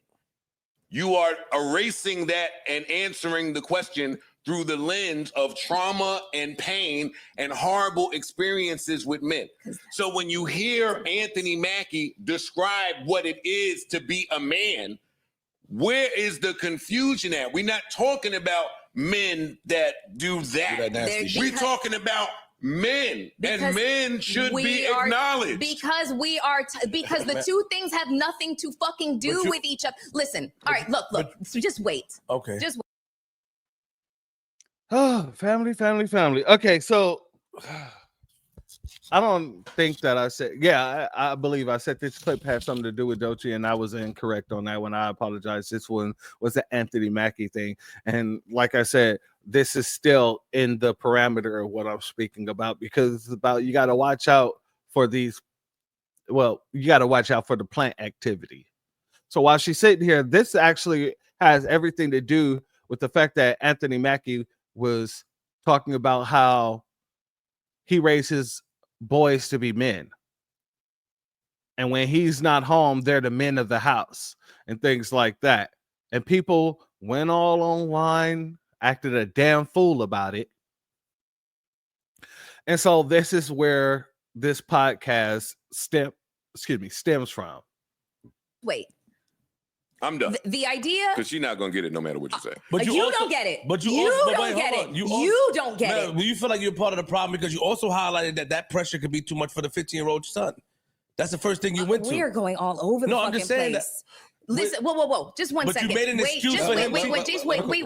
You are erasing that and answering the question through the lens of trauma and pain and horrible experiences with men. So when you hear Anthony Mackie describe what it is to be a man, where is the confusion at? We're not talking about men that do that. We're talking about men, and men should be acknowledged. Because because the two things have nothing to fucking do with each other. Listen, all right, look, so just wait. Okay. Just wait. Oh, family. Okay, so I don't think that I said, I believe I said this clip had something to do with Doechii, and I was incorrect on that one. I apologize. This one was the Anthony Mackie thing. And like I said, this is still in the parameter of what I'm speaking about, because it's about, you got to watch out for these. Well, you got to watch out for the plant activity. So while she's sitting here, this actually has everything to do with the fact that Anthony Mackie was talking about how he raises boys to be men. And when he's not home, they're the men of the house and things like that. And people went all online, acted a damn fool about it. And so this is where this podcast stems from. Wait. I'm done. The idea, because she's not gonna get it no matter what you say. But you also, don't get it. But you don't get it. You don't get it. You feel like you're part of the problem because you also highlighted that pressure could be too much for the 15-year-old son. That's the first thing you went to. We are going all over the fucking I'm just saying place. Listen, whoa. Just one second. But you made an excuse for him. Wait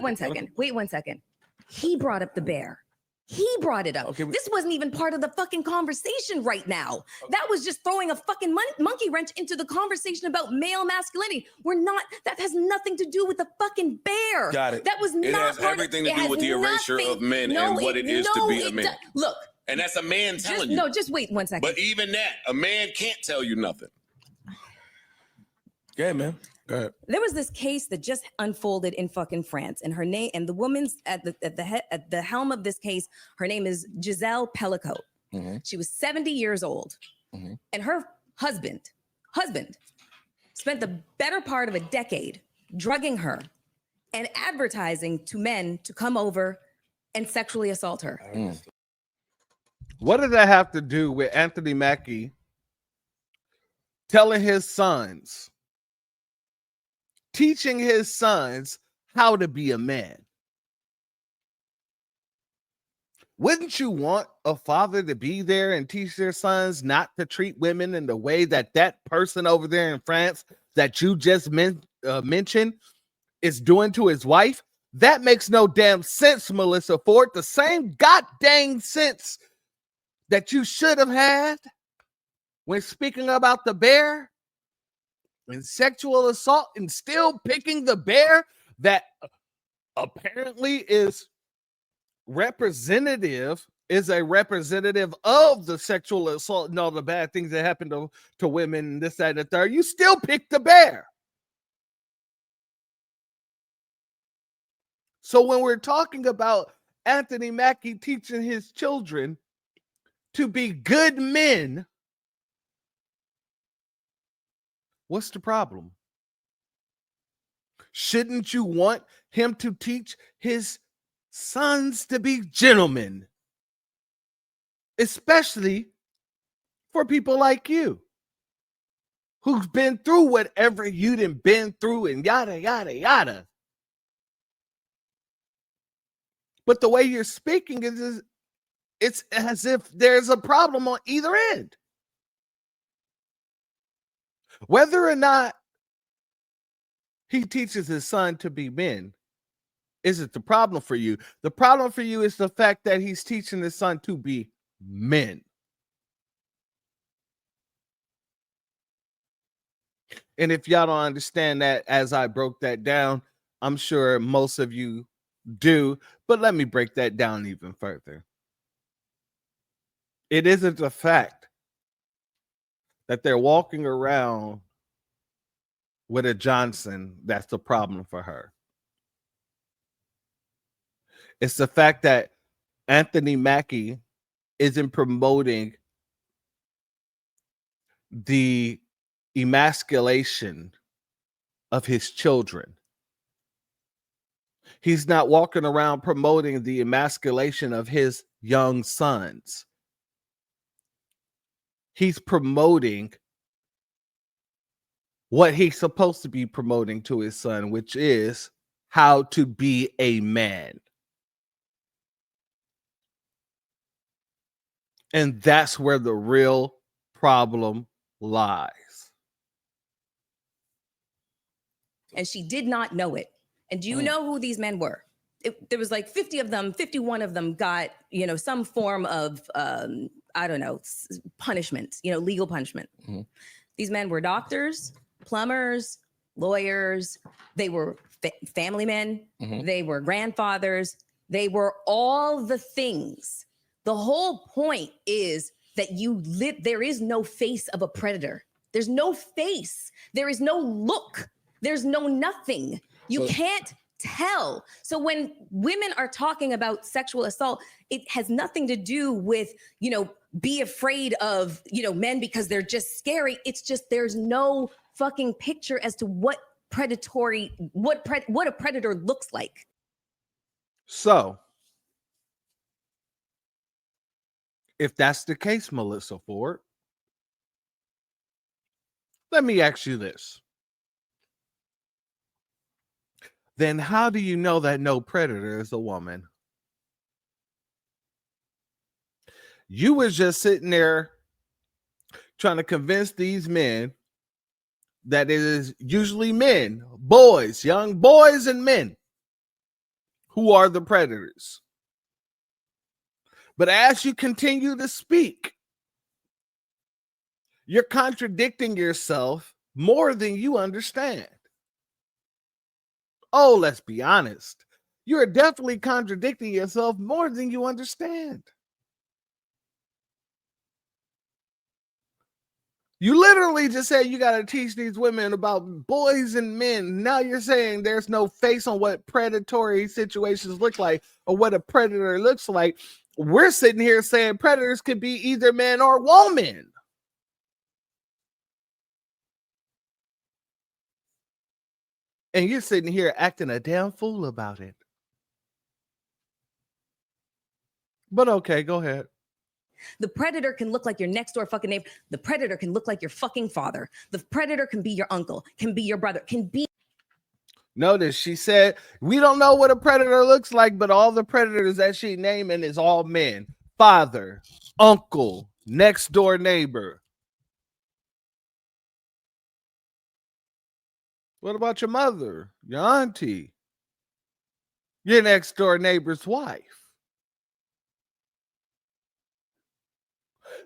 1 second. Wait 1 second. He brought up the bear. He brought it up. Okay, this wasn't even part of the fucking conversation right now. That was just throwing a fucking monkey wrench into the conversation about male masculinity. That has nothing to do with the fucking bear. Got it. That was It not has everything to do with the erasure of men and what it is to be a man. Look. And that's a man telling you. No, just wait 1 second. But even that, a man can't tell you nothing. Yeah, man. Go ahead. There was this case that just unfolded in fucking France, and her name, and the woman's at the helm of this case, her name is Giselle Pellicot. Mm-hmm. She was 70 years old, and her husband spent the better part of a decade drugging her and advertising to men to come over and sexually assault her. What does that have to do with Anthony Mackie telling his sons, teaching his sons how to be a man? Wouldn't you want a father to be there and teach their sons not to treat women in the way that that person over there in France that you just mentioned is doing to his wife? That makes no damn sense, Melissa Ford. The same goddamn sense that you should have had when speaking about the bear and sexual assault, and still picking the bear that apparently is a representative of the sexual assault and all the bad things that happen to women and this, that, and the third. You still pick the bear. So when we're talking about Anthony Mackie teaching his children to be good men, what's the problem? Shouldn't you want him to teach his sons to be gentlemen? Especially for people like you, who've been through whatever you done been through and yada, yada, yada. But the way you're speaking is it's as if there's a problem on either end. Whether or not he teaches his son to be men isn't the problem for you. The problem for you is the fact that he's teaching his son to be men. And if y'all don't understand that as I broke that down, I'm sure most of you do, but let me break that down even further. It isn't the fact that they're walking around with a Johnson that's the problem for her. It's the fact that Anthony Mackie isn't promoting the emasculation of his children. He's not walking around promoting the emasculation of his young sons. He's promoting what he's supposed to be promoting to his son, which is how to be a man. And that's where the real problem lies. And she did not know it. And do you know who these men were? There was like 50 of them, 51 of them got, some form of, punishment, legal punishment. Mm-hmm. These men were doctors, plumbers, lawyers. They were family men. Mm-hmm. They were grandfathers. They were all the things. The whole point is that there is no face of a predator. There's no face. There is no look. There's no nothing. You can't tell. So when women are talking about sexual assault, it has nothing to do with, be afraid of, men because they're just scary. It's just there's no fucking picture as to what a predator looks like. So, if that's the case, Melissa Ford, let me ask you this. Then how do you know that no predator is a woman? You was just sitting there trying to convince these men that it is usually men, boys, young boys and men who are the predators. But as you continue to speak, you're contradicting yourself more than you understand. Oh, let's be honest. You're definitely contradicting yourself more than you understand. You literally just said you got to teach these women about boys and men. Now you're saying there's no face on what predatory situations look like or what a predator looks like. We're sitting here saying predators could be either man or woman. And you're sitting here acting a damn fool about it. But okay, go ahead. The predator can look like your next door fucking neighbor. The predator can look like your fucking father. The predator can be your uncle, can be your brother, can be. Notice she said, we don't know what a predator looks like, but all the predators that she naming is all men. Father, uncle, next door neighbor. What about your mother, your auntie, your next door neighbor's wife?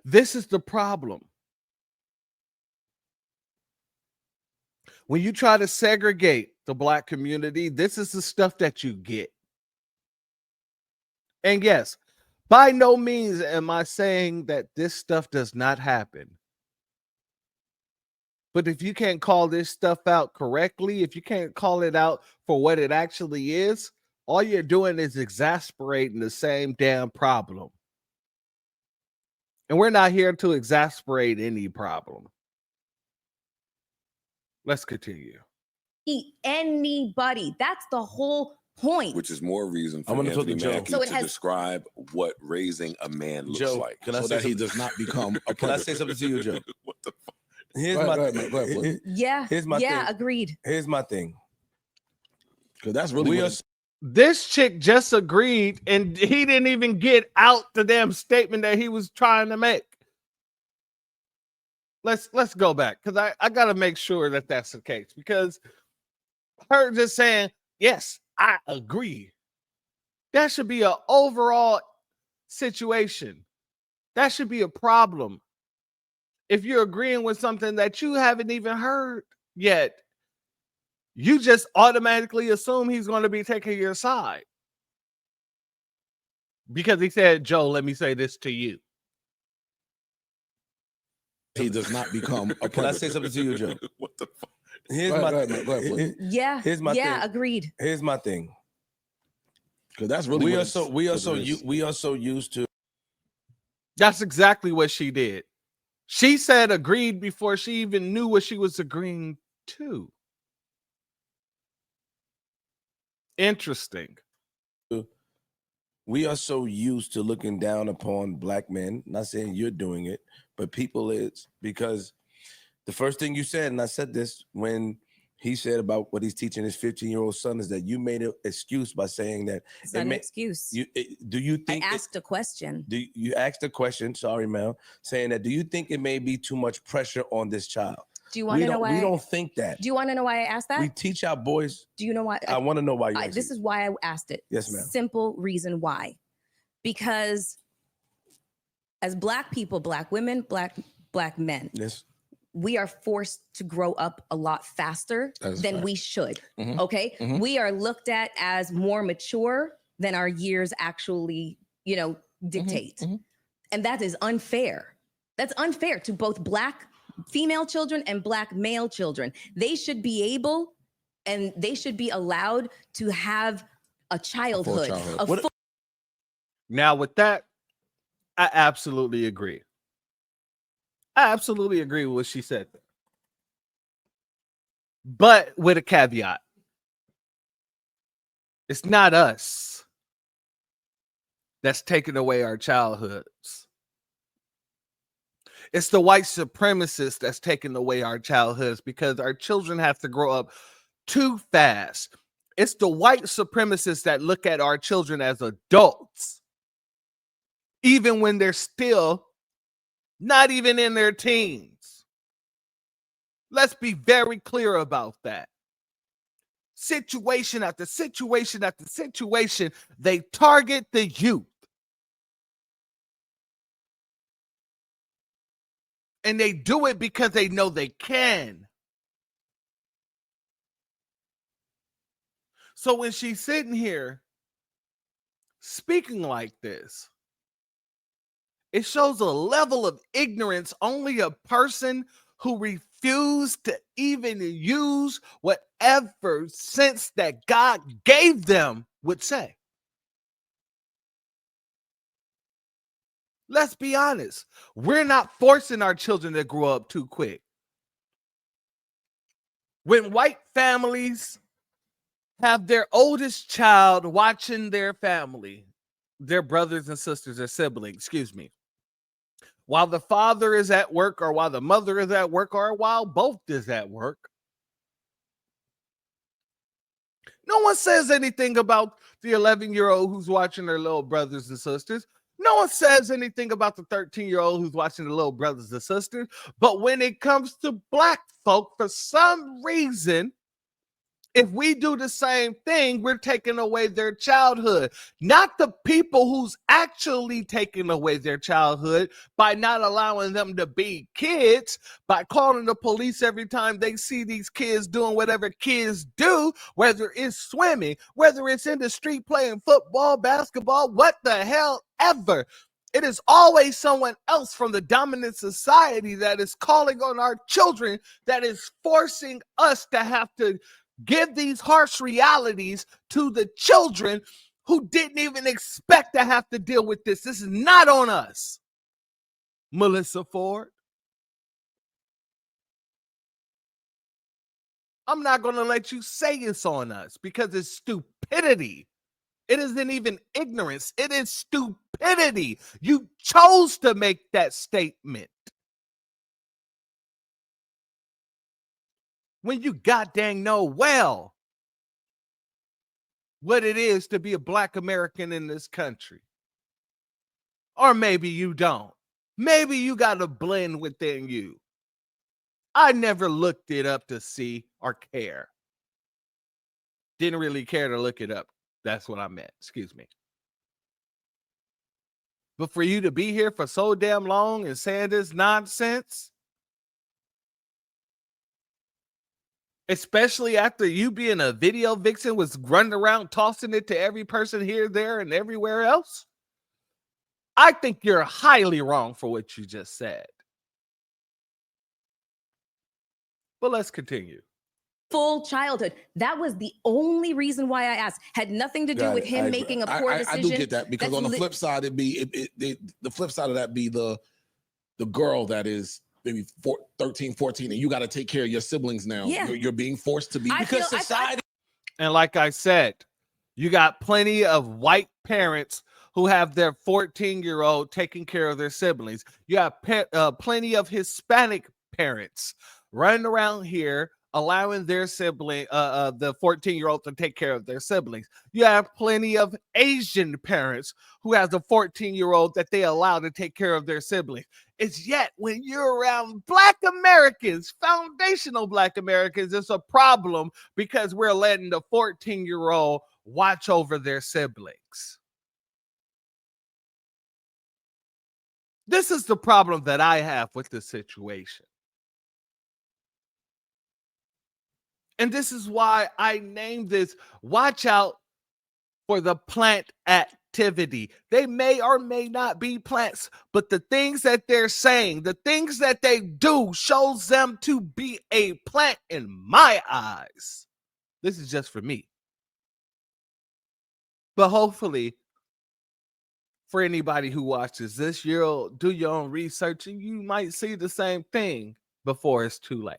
This is the problem. When you try to segregate the Black community, this is the stuff that you get. And yes, by no means am I saying that this stuff does not happen. But if you can't call this stuff out correctly, if you can't call it out for what it actually is, all you're doing is exasperating the same damn problem. And we're not here to exasperate any problem. Let's continue. Anybody. That's the whole point. Which is more reason for Anthony Mackie to describe what raising a man looks like. Can I say that he does not become a predator? Can I say something to you, Joe? What the fuck? Here's my thing. Agreed. Here's my thing. Because that's really this chick just agreed, and he didn't even get out the damn statement that he was trying to make. Let's go back, because I got to make sure that that's the case, because her just saying, yes, I agree. That should be an overall situation. That should be a problem. If you're agreeing with something that you haven't even heard yet, you just automatically assume he's going to be taking your side. Because he said, Joe, let me say this to you. He does not become a Can I say predator. something to you, Joe? What the fuck? Here's Go my ahead, man. Go ahead, please. Yeah. Here's my yeah, thing. agreed. Here's my thing. Because that's really We what are it's- so we are what so it is. we are so used to. That's exactly what she did. She said agreed before she even knew what she was agreeing to. Interesting. We are so used to looking down upon black men. Not saying you're doing it, but people is, because the first thing you said, and I said this when he said about what he's teaching his 15-year-old son, is that you made an excuse by saying that It's not an excuse. Do you think I asked a question. Do you asked a question? Sorry, Mel, saying that. Do you think it may be too much pressure on this child? Do you want to know why? We don't think that. Do you want to know why I asked that? We teach our boys. Do you know why? I want to know why you asked This it. is why I asked it. Yes, ma'am. Simple reason why. Because as black people, black women, black men, Yes. we are forced to grow up a lot faster than we should. Okay. We are looked at as more mature than our years actually, dictate. And that is unfair. That's unfair to both black female children and black male children. They should be able and they should be allowed to have a childhood. Now, with that, I absolutely agree. I absolutely agree with what she said. But with a caveat. It's not us that's taking away our childhoods. It's the white supremacists that's taking away our childhoods because our children have to grow up too fast. It's the white supremacists that look at our children as adults, even when they're still not even in their teens. Let's be very clear about that. Situation after situation after situation, they target the youth. And they do it because they know they can. So when she's sitting here speaking like this, it shows a level of ignorance only a person who refused to even use whatever sense that God gave them would say. Let's be honest. We're not forcing our children to grow up too quick. When white families have their oldest child watching their family, their brothers and sisters, their siblings, excuse me, while the father is at work or while the mother is at work or while both is at work, no one says anything about the 11-year-old who's watching their little brothers and sisters. No one says anything about the 13-year-old who's watching the little brothers and sisters. But when it comes to black folk, for some reason, if we do the same thing, we're taking away their childhood. Not the people who's actually taking away their childhood by not allowing them to be kids, by calling the police every time they see these kids doing whatever kids do, whether it's swimming, whether it's in the street playing football, basketball, what the hell ever. It is always someone else from the dominant society that is calling on our children, that is forcing us to have to give these harsh realities to the children who didn't even expect to have to deal with this. This is not on us, Melissa Ford. I'm not going to let you say it's on us because it's stupidity. It isn't even ignorance. It is stupidity. You chose to make that statement. When you goddamn know well what it is to be a black American in this country. Or maybe you don't. Maybe you got a blend within you. I never looked it up to see or care. Didn't really care to look it up. That's what I meant. Excuse me. But for you to be here for so damn long and saying this nonsense, especially after you being a video vixen, was running around tossing it to every person here, there, and everywhere else. I think you're highly wrong for what you just said. But let's continue. Full childhood. That was the only reason why I asked. Had nothing to do with him making a poor decision. I do get that, because on the flip side, the flip side of that be the girl that is maybe 13, 14, and you got to take care of your siblings now. Yeah. You're being forced to be, because society. And like I said, you got plenty of white parents who have their 14-year-old taking care of their siblings. You have plenty of Hispanic parents running around here allowing their sibling, the 14-year-old, to take care of their siblings. You have plenty of Asian parents who have the 14-year-old that they allow to take care of their siblings. It's yet when you're around Black Americans, foundational Black Americans, it's a problem because we're letting the 14-year-old watch over their siblings. This is the problem that I have with the situation. And this is why I named this Watch Out for the Plant Activity. They may or may not be plants, but the things that they're saying, the things that they do shows them to be a plant in my eyes. This is just for me. But hopefully, for anybody who watches this, you'll do your own research and you might see the same thing before it's too late.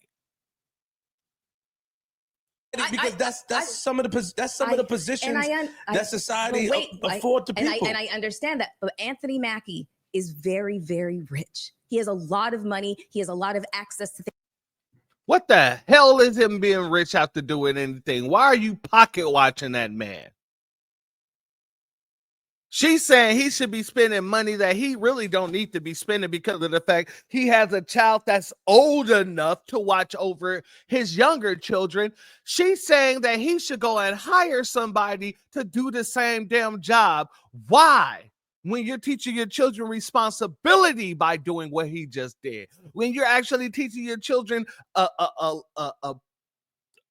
Because that's some of the positions that society afford to people. And I understand that, but Anthony Mackie is very, very rich. He has a lot of money. He has a lot of access to things. What the hell is him being rich have to do with anything? Why are you pocket watching that man? She's saying he should be spending money that he really don't need to be spending because of the fact he has a child that's old enough to watch over his younger children. She's saying that he should go and hire somebody to do the same damn job. Why? When you're teaching your children responsibility by doing what he just did. When you're actually teaching your children a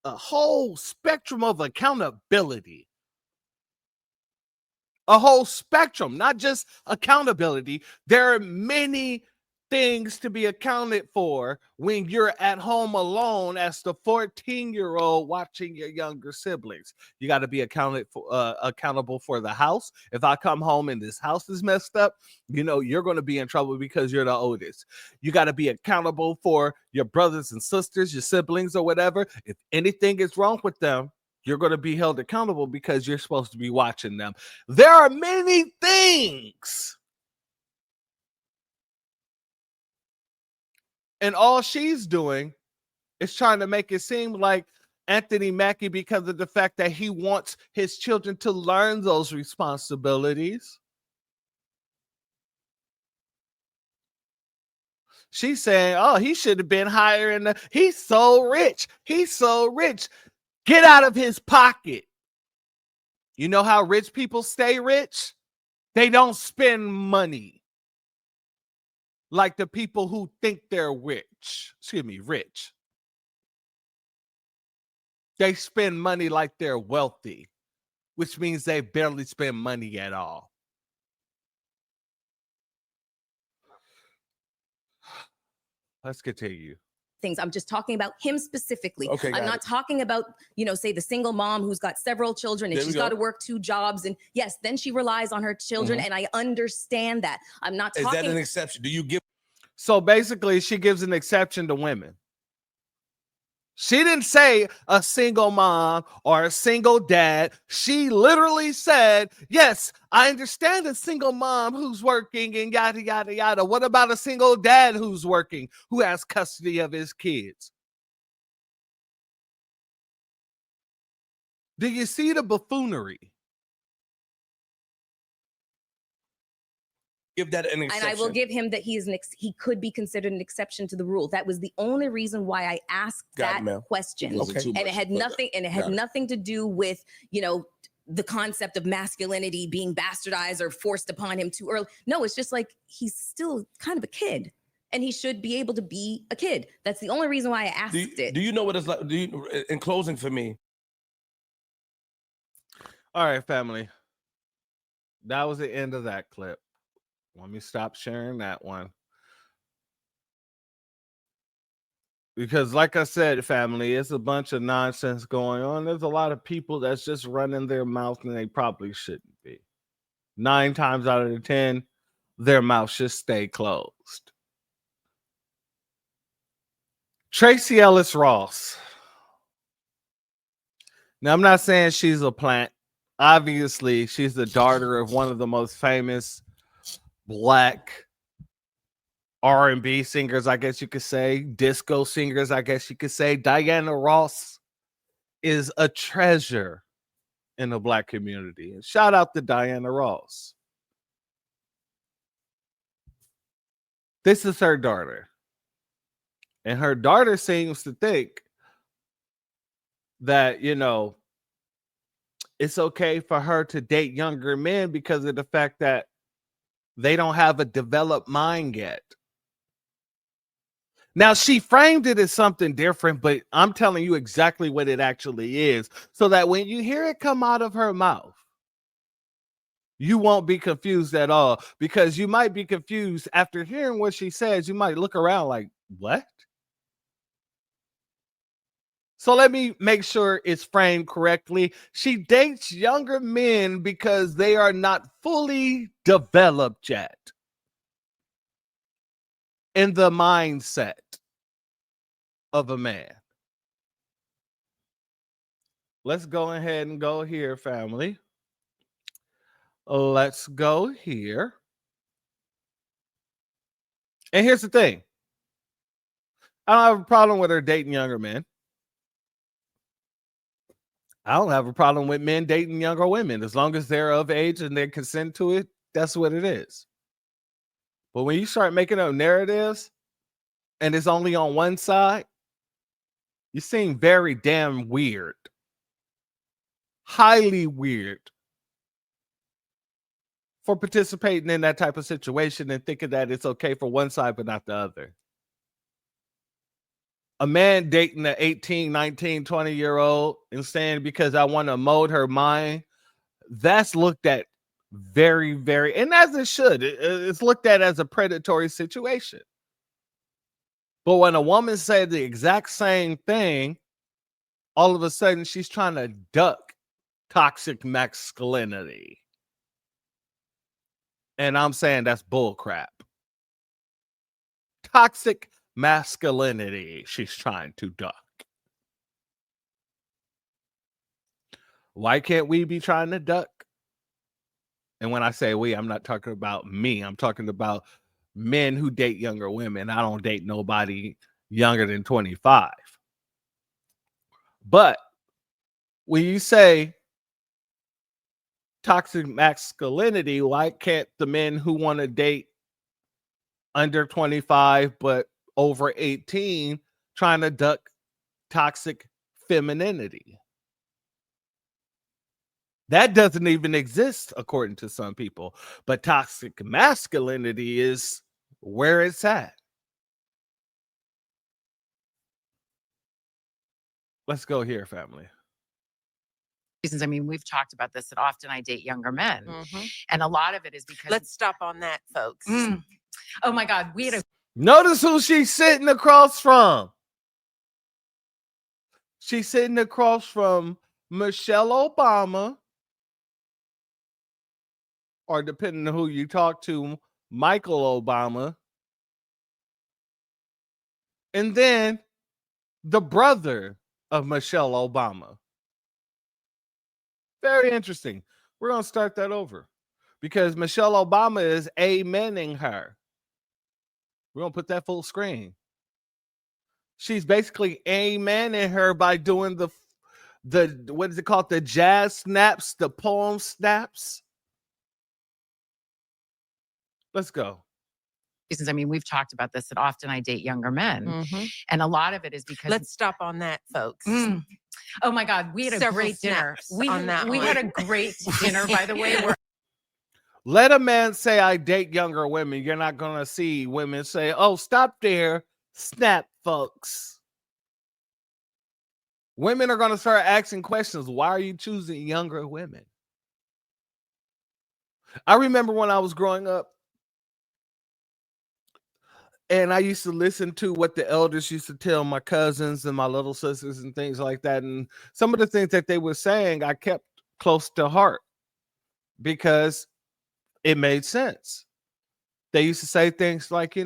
whole spectrum of accountability. A whole spectrum, not just accountability. There are many things to be accounted for when you're at home alone as the 14-year-old watching your younger siblings. You got to be accountable for the house. If I come home and this house is messed up, you know, you're going to be in trouble because you're the oldest. You got to be accountable for your brothers and sisters, your siblings or whatever. If anything is wrong with them, you're going to be held accountable because you're supposed to be watching them. There are many things. And all she's doing is trying to make it seem like Anthony Mackie, because of the fact that he wants his children to learn those responsibilities. She's saying, oh, he should have been higher. He's so rich. He's so rich. Get out of his pocket. You know how rich people stay rich? They don't spend money like the people who think they're rich. Rich. They spend money like they're wealthy, which means they barely spend money at all. Let's continue. Things. I'm just talking about him specifically. Okay, I'm not talking about, say the single mom who's got several children and she's got to work 2 jobs. And yes, then she relies on her children. And I understand that. I'm not talking. Is that an exception? Do you give? So basically, she gives an exception to women. She didn't say a single mom or a single dad. She literally said, yes, I understand a single mom who's working and yada, yada, yada. What about a single dad who's working, who has custody of his kids? Do you see the buffoonery? Give that an exception. And I will give him that he could be considered an exception to the rule. That was the only reason why I asked that question. Okay. And it had nothing, nothing to do with, the concept of masculinity being bastardized or forced upon him too early. No, it's just like he's still kind of a kid. And he should be able to be a kid. That's the only reason why I asked it. Do you know what it's like? In closing for me. All right, family. That was the end of that clip. Let me stop sharing that one. Because, like I said, family, it's a bunch of nonsense going on. There's a lot of people that's just running their mouth and they probably shouldn't be. 9 times out of the 10, their mouth should stay closed. Tracy Ellis Ross. Now, I'm not saying she's a plant. Obviously, she's the daughter of one of the most famous Black R&B singers, I guess you could say, disco singers, I guess you could say. Diana Ross is a treasure in the Black community. And shout out to Diana Ross. This is her daughter. And her daughter seems to think that, you know, it's okay for her to date younger men because of the fact that they don't have a developed mind yet. Now, she framed it as something different, but I'm telling you exactly what it actually is, so that when you hear it come out of her mouth, you won't be confused at all, because you might be confused after hearing what she says. You might look around like, what? So let me make sure it's framed correctly. She dates younger men because they are not fully developed yet in the mindset of a man. Let's go ahead and go here, family. Let's go here. And here's the thing. I don't have a problem with her dating younger men. I don't have a problem with men dating younger women. As long as they're of age and they consent to it, that's what it is. But when you start making up narratives and it's only on one side, you seem very damn weird. Highly weird for participating in that type of situation and thinking that it's okay for one side but not the other. A man dating an 18, 19, 20-year-old and saying because I want to mold her mind, that's looked at very, very, and as it should, it's looked at as a predatory situation. But when a woman said the exact same thing, all of a sudden she's trying to duck toxic masculinity. And I'm saying that's bull crap. Toxic masculinity she's trying to duck. Why can't we be trying to duck? And when I say we, I'm not talking about me. I'm talking about men who date younger women. I don't date nobody younger than 25. But when you say toxic masculinity, why can't the men who want to date under 25 but over 18 trying to duck toxic femininity? That doesn't even exist according to some people, but toxic masculinity is where it's at. Let's go here, family. Reasons. I mean, we've talked about this that often I date younger men, and a lot of it is because. Let's stop on that, folks. Oh my God, we had a. Notice who she's sitting across from. She's sitting across from Michelle Obama, or depending on who you talk to, Michael Obama, and then the brother of Michelle Obama. Very interesting. We're going to start that over because Michelle Obama is amening her. We're going to put that full screen. She's basically amening her by doing the what is it called? The jazz snaps, the poem snaps. Let's go. Reasons. I mean, we've talked about this that often I date younger men, and a lot of it is because. Let's stop on that, folks. Oh my God, we had a great dinner. We had a great dinner, by the way. Let a man say I date younger women. You're not going to see women say, oh, stop there, snap, folks. Women are going to start asking questions. Why are you choosing younger women? I remember when I was growing up, And I used to listen to what the elders used to tell my cousins and my little sisters and things like that. And some of the things that they were saying, I kept close to heart because it made sense. They used to say things like,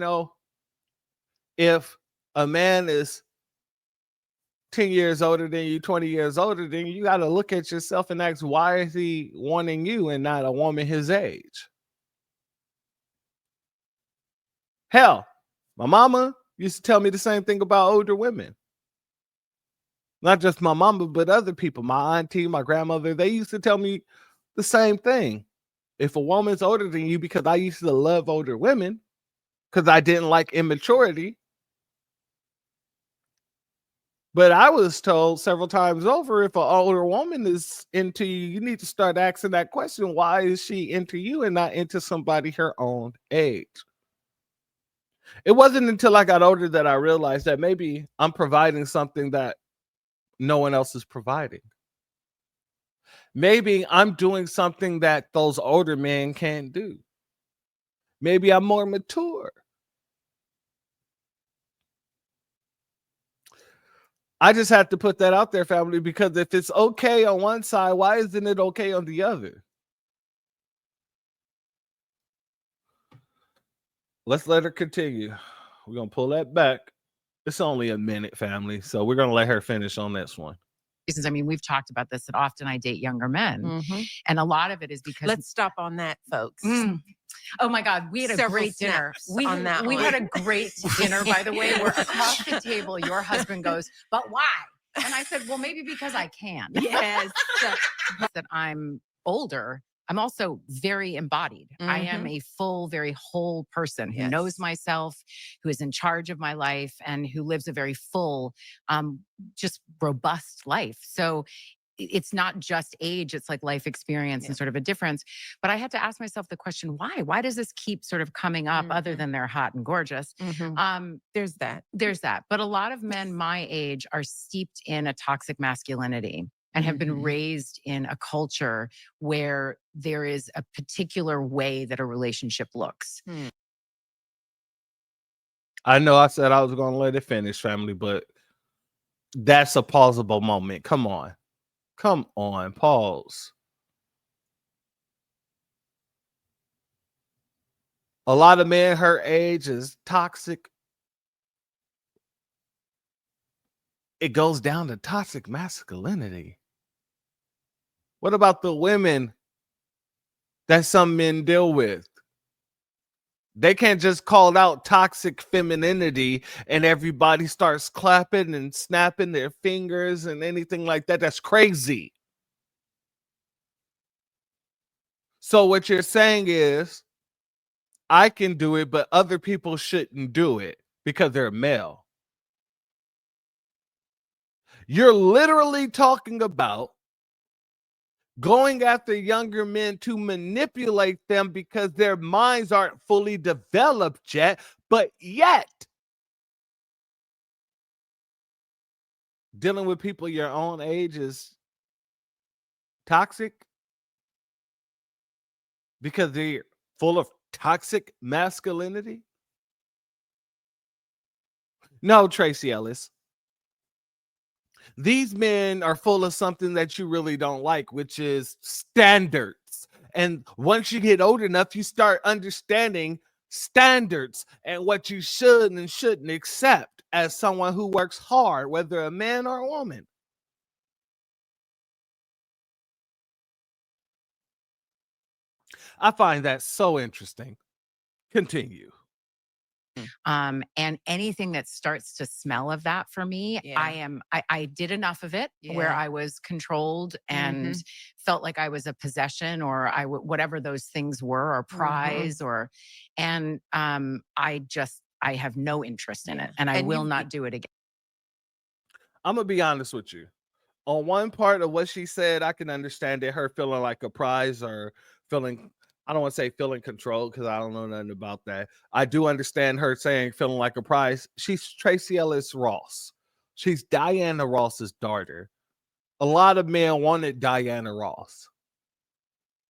if a man is 10 years older than you, 20 years older than you got to look at yourself and ask, why is he wanting you and not a woman his age? Hell, my mama used to tell me the same thing about older women. Not just my mama, but other people, my auntie, my grandmother, they used to tell me the same thing. If a woman's older than you, because I used to love older women, because I didn't like immaturity. But I was told several times over, if an older woman is into you, you need to start asking that question. Why is she into you and not into somebody her own age? It wasn't until I got older that I realized that maybe I'm providing something that no one else is providing. Maybe I'm doing something that those older men can't do. Maybe I'm more mature. I just have to put that out there, family, because if it's okay on one side, why isn't it okay on the other? Let's let her continue. We're going to pull that back. It's only a minute, family, so we're going to let her finish on this one. I mean, we've talked about this, that often I date younger men. And a lot of it is because... Let's stop on that, folks. Oh my God, we had a great dinner. We had a great dinner, by the way, where across the table, your husband goes, but why? And I said, well, maybe because I can. Yes. That I'm older, I'm also very embodied. I am a full, very whole person who knows myself, who is in charge of my life, and who lives a very full, just robust life. So it's not just age, it's like life experience and sort of a difference. But I had to ask myself the question, why? Why does this keep sort of coming up other than they're hot and gorgeous? There's that. There's that. But a lot of men my age are steeped in a toxic masculinity and have been raised in a culture where there is a particular way that a relationship looks. I know I said I was going to let it finish, family, but that's a pausable moment. Come on. Come on, pause. A lot of men her age is toxic. It goes down to toxic masculinity. What about the women that some men deal with? They can't just call out toxic femininity and everybody starts clapping and snapping their fingers and anything like that. That's crazy. So what you're saying is, I can do it, but other people shouldn't do it because they're male. You're literally talking about going after younger men to manipulate them because their minds aren't fully developed yet, but yet dealing with people your own age is toxic because they're full of toxic masculinity. No, Tracy Ellis. These men are full of something that you really don't like, which is standards. And once you get old enough, you start understanding standards and what you should and shouldn't accept as someone who works hard, whether a man or a woman. I find that so interesting. Continue. And anything that starts to smell of that for me, I did enough of it where I was controlled and felt like I was a possession or whatever those things were, or prize, and I have no interest in it, and I will not do it again. I'm gonna be honest with you. On one part of what she said, I can understand it, her feeling like a prize or feeling, I don't want to say feeling controlled because I don't know nothing about that. I do understand her saying feeling like a prize. She's Tracy Ellis Ross. She's Diana Ross's daughter. A lot of men wanted Diana Ross.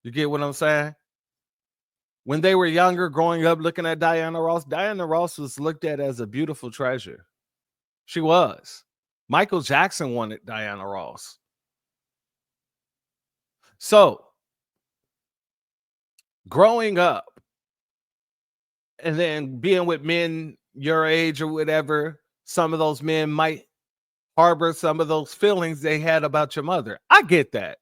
You get what I'm saying? when they were younger, growing up, looking at Diana Ross was looked at as a beautiful treasure. She was. Michael Jackson wanted Diana Ross. So, growing up and then being with men your age or whatever, some of those men might harbor some of those feelings they had about your mother. I get that.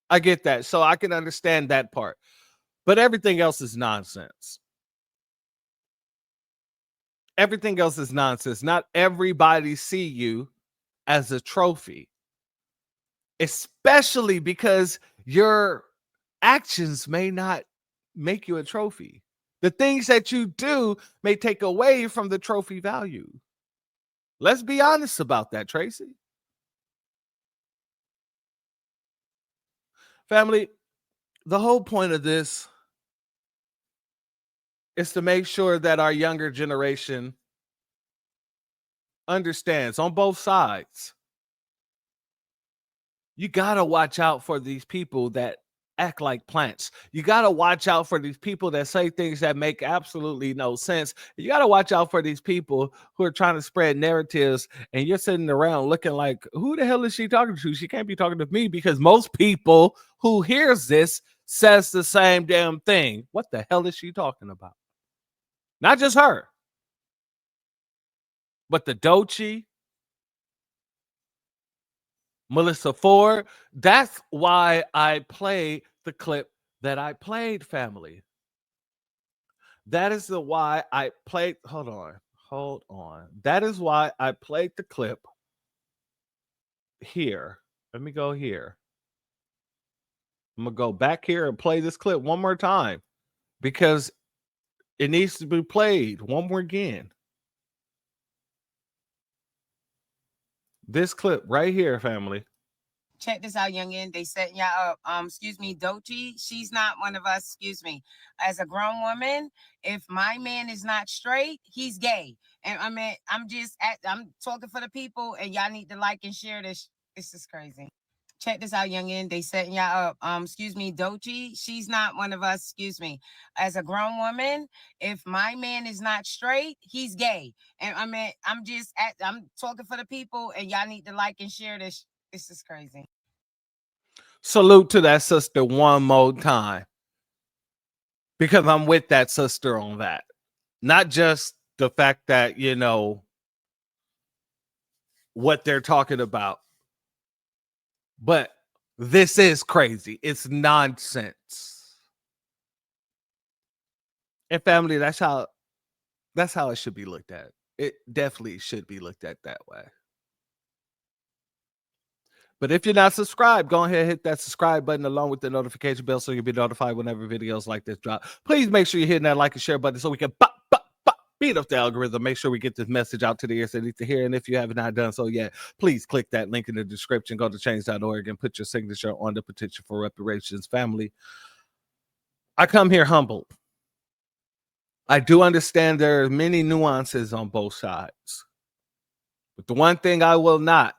I get that. So I can understand that part. But everything else is nonsense. Everything else is nonsense. Not everybody see you as a trophy, especially because your actions may not make you a trophy. The things that you do may take away from the trophy value. Let's be honest about that, Tracy. Family, the whole point of this is to make sure that our younger generation understands on both sides. You got to watch out for these people that act like plants. You got to watch out for these people that say things that make absolutely no sense. You got to watch out for these people who are trying to spread narratives, and you're sitting around looking like, who the hell is she talking to? She can't be talking to me, because most people who hears this says the same damn thing. What the hell is she talking about? Not just her, but the Doechii, Melissa Ford. That's why I played the clip that I played, family. That is the why I played. Hold on. That is why I played the clip here. Let me go here. I'm going to go back here and play this clip one more time, because it needs to be played one more again. This clip right here, family. Check this out, youngin. They setting y'all up. Excuse me, Doechii. She's not one of us. Excuse me. As a grown woman, if my man is not straight, he's gay. And I mean, I'm talking for the people, and y'all need to like and share this. This is crazy. Check this out, youngin. They setting y'all up. Excuse me, Doechii. She's not one of us. Excuse me. As a grown woman, if my man is not straight, he's gay. And I mean, I'm talking for the people, and y'all need to like and share this. This is crazy. Salute to that sister one more time, because I'm with that sister on that. Not just the fact that, you know, what they're talking about, but this is crazy. It's nonsense. And family, that's how it should be looked at. It definitely should be looked at that way. But if you're not subscribed, go ahead and hit that subscribe button along with the notification bell so you'll be notified whenever videos like this drop. Please make sure you're hitting that like and share button so we can beat up the algorithm. Make sure we get this message out to the ears that need to hear. And if you have not done so yet, please click that link in the description. Go to change.org and put your signature on the petition for reparations. Family, I come here humbled. I do understand there are many nuances on both sides. But the one thing I will not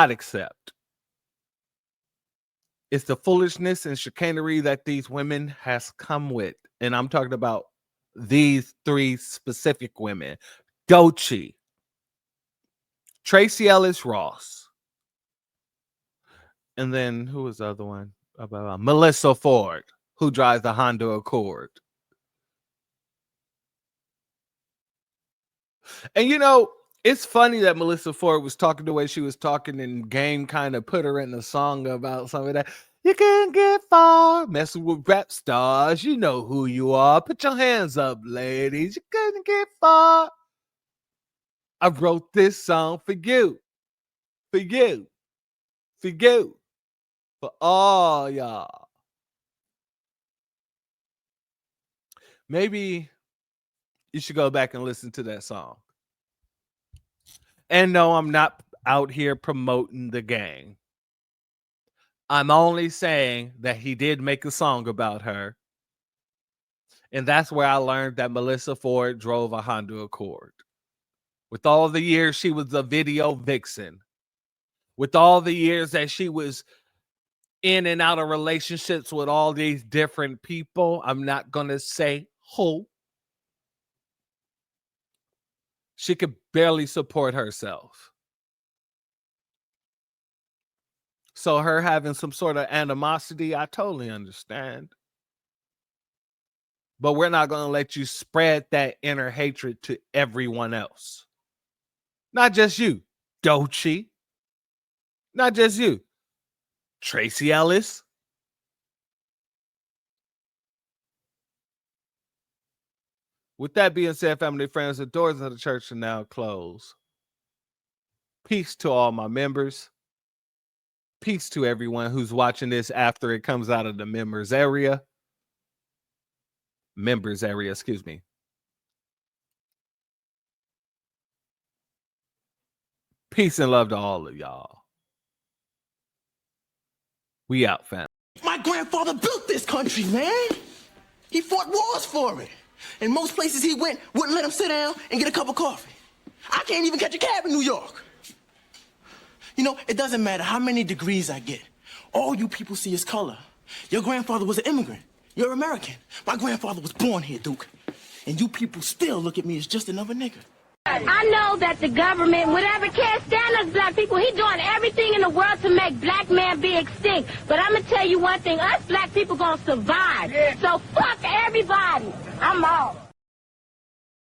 accept is the foolishness and chicanery that these women has come with. And I'm talking about these three specific women: Doechii, Tracee Ellis Ross, and then who was the other one? Melissa Ford, who drives the Honda Accord. And you know, it's funny that Melissa Ford was talking the way she was talking, and Game kind of put her in a song about some of that. You can't get far messing with rap stars. You know who you are. Put your hands up, ladies. You couldn't get far. I wrote this song for you. For you. For you. For all y'all. Maybe you should go back and listen to that song. And no, I'm not out here promoting the gang. I'm only saying that he did make a song about her. And that's where I learned that Melissa Ford drove a Honda Accord. With all the years she was a video vixen. With all the years that she was in and out of relationships with all these different people. I'm not going to say who. She could barely support herself. So her having some sort of animosity, I totally understand. But we're not going to let you spread that inner hatred to everyone else. Not just you, Doechii. Not just you, Tracy Ellis. With that being said, family and friends, the doors of the church are now closed. Peace to all my members. Peace to everyone who's watching this after it comes out of the members area. Excuse me. Peace and love to all of y'all. We out, fam. My grandfather built this country, man. He fought wars for it. And most places he went wouldn't let him sit down and get a cup of coffee. I can't even catch a cab in New York. You know, it doesn't matter how many degrees I get. All you people see is color. Your grandfather was an immigrant. You're American. My grandfather was born here, Duke. And you people still look at me as just another nigga. I know that the government, whatever, can't stand us black people. He's doing everything in the world to make black man be extinct. But I'm going to tell you one thing. Us black people going to survive. Yeah. So fuck everybody. I'm out.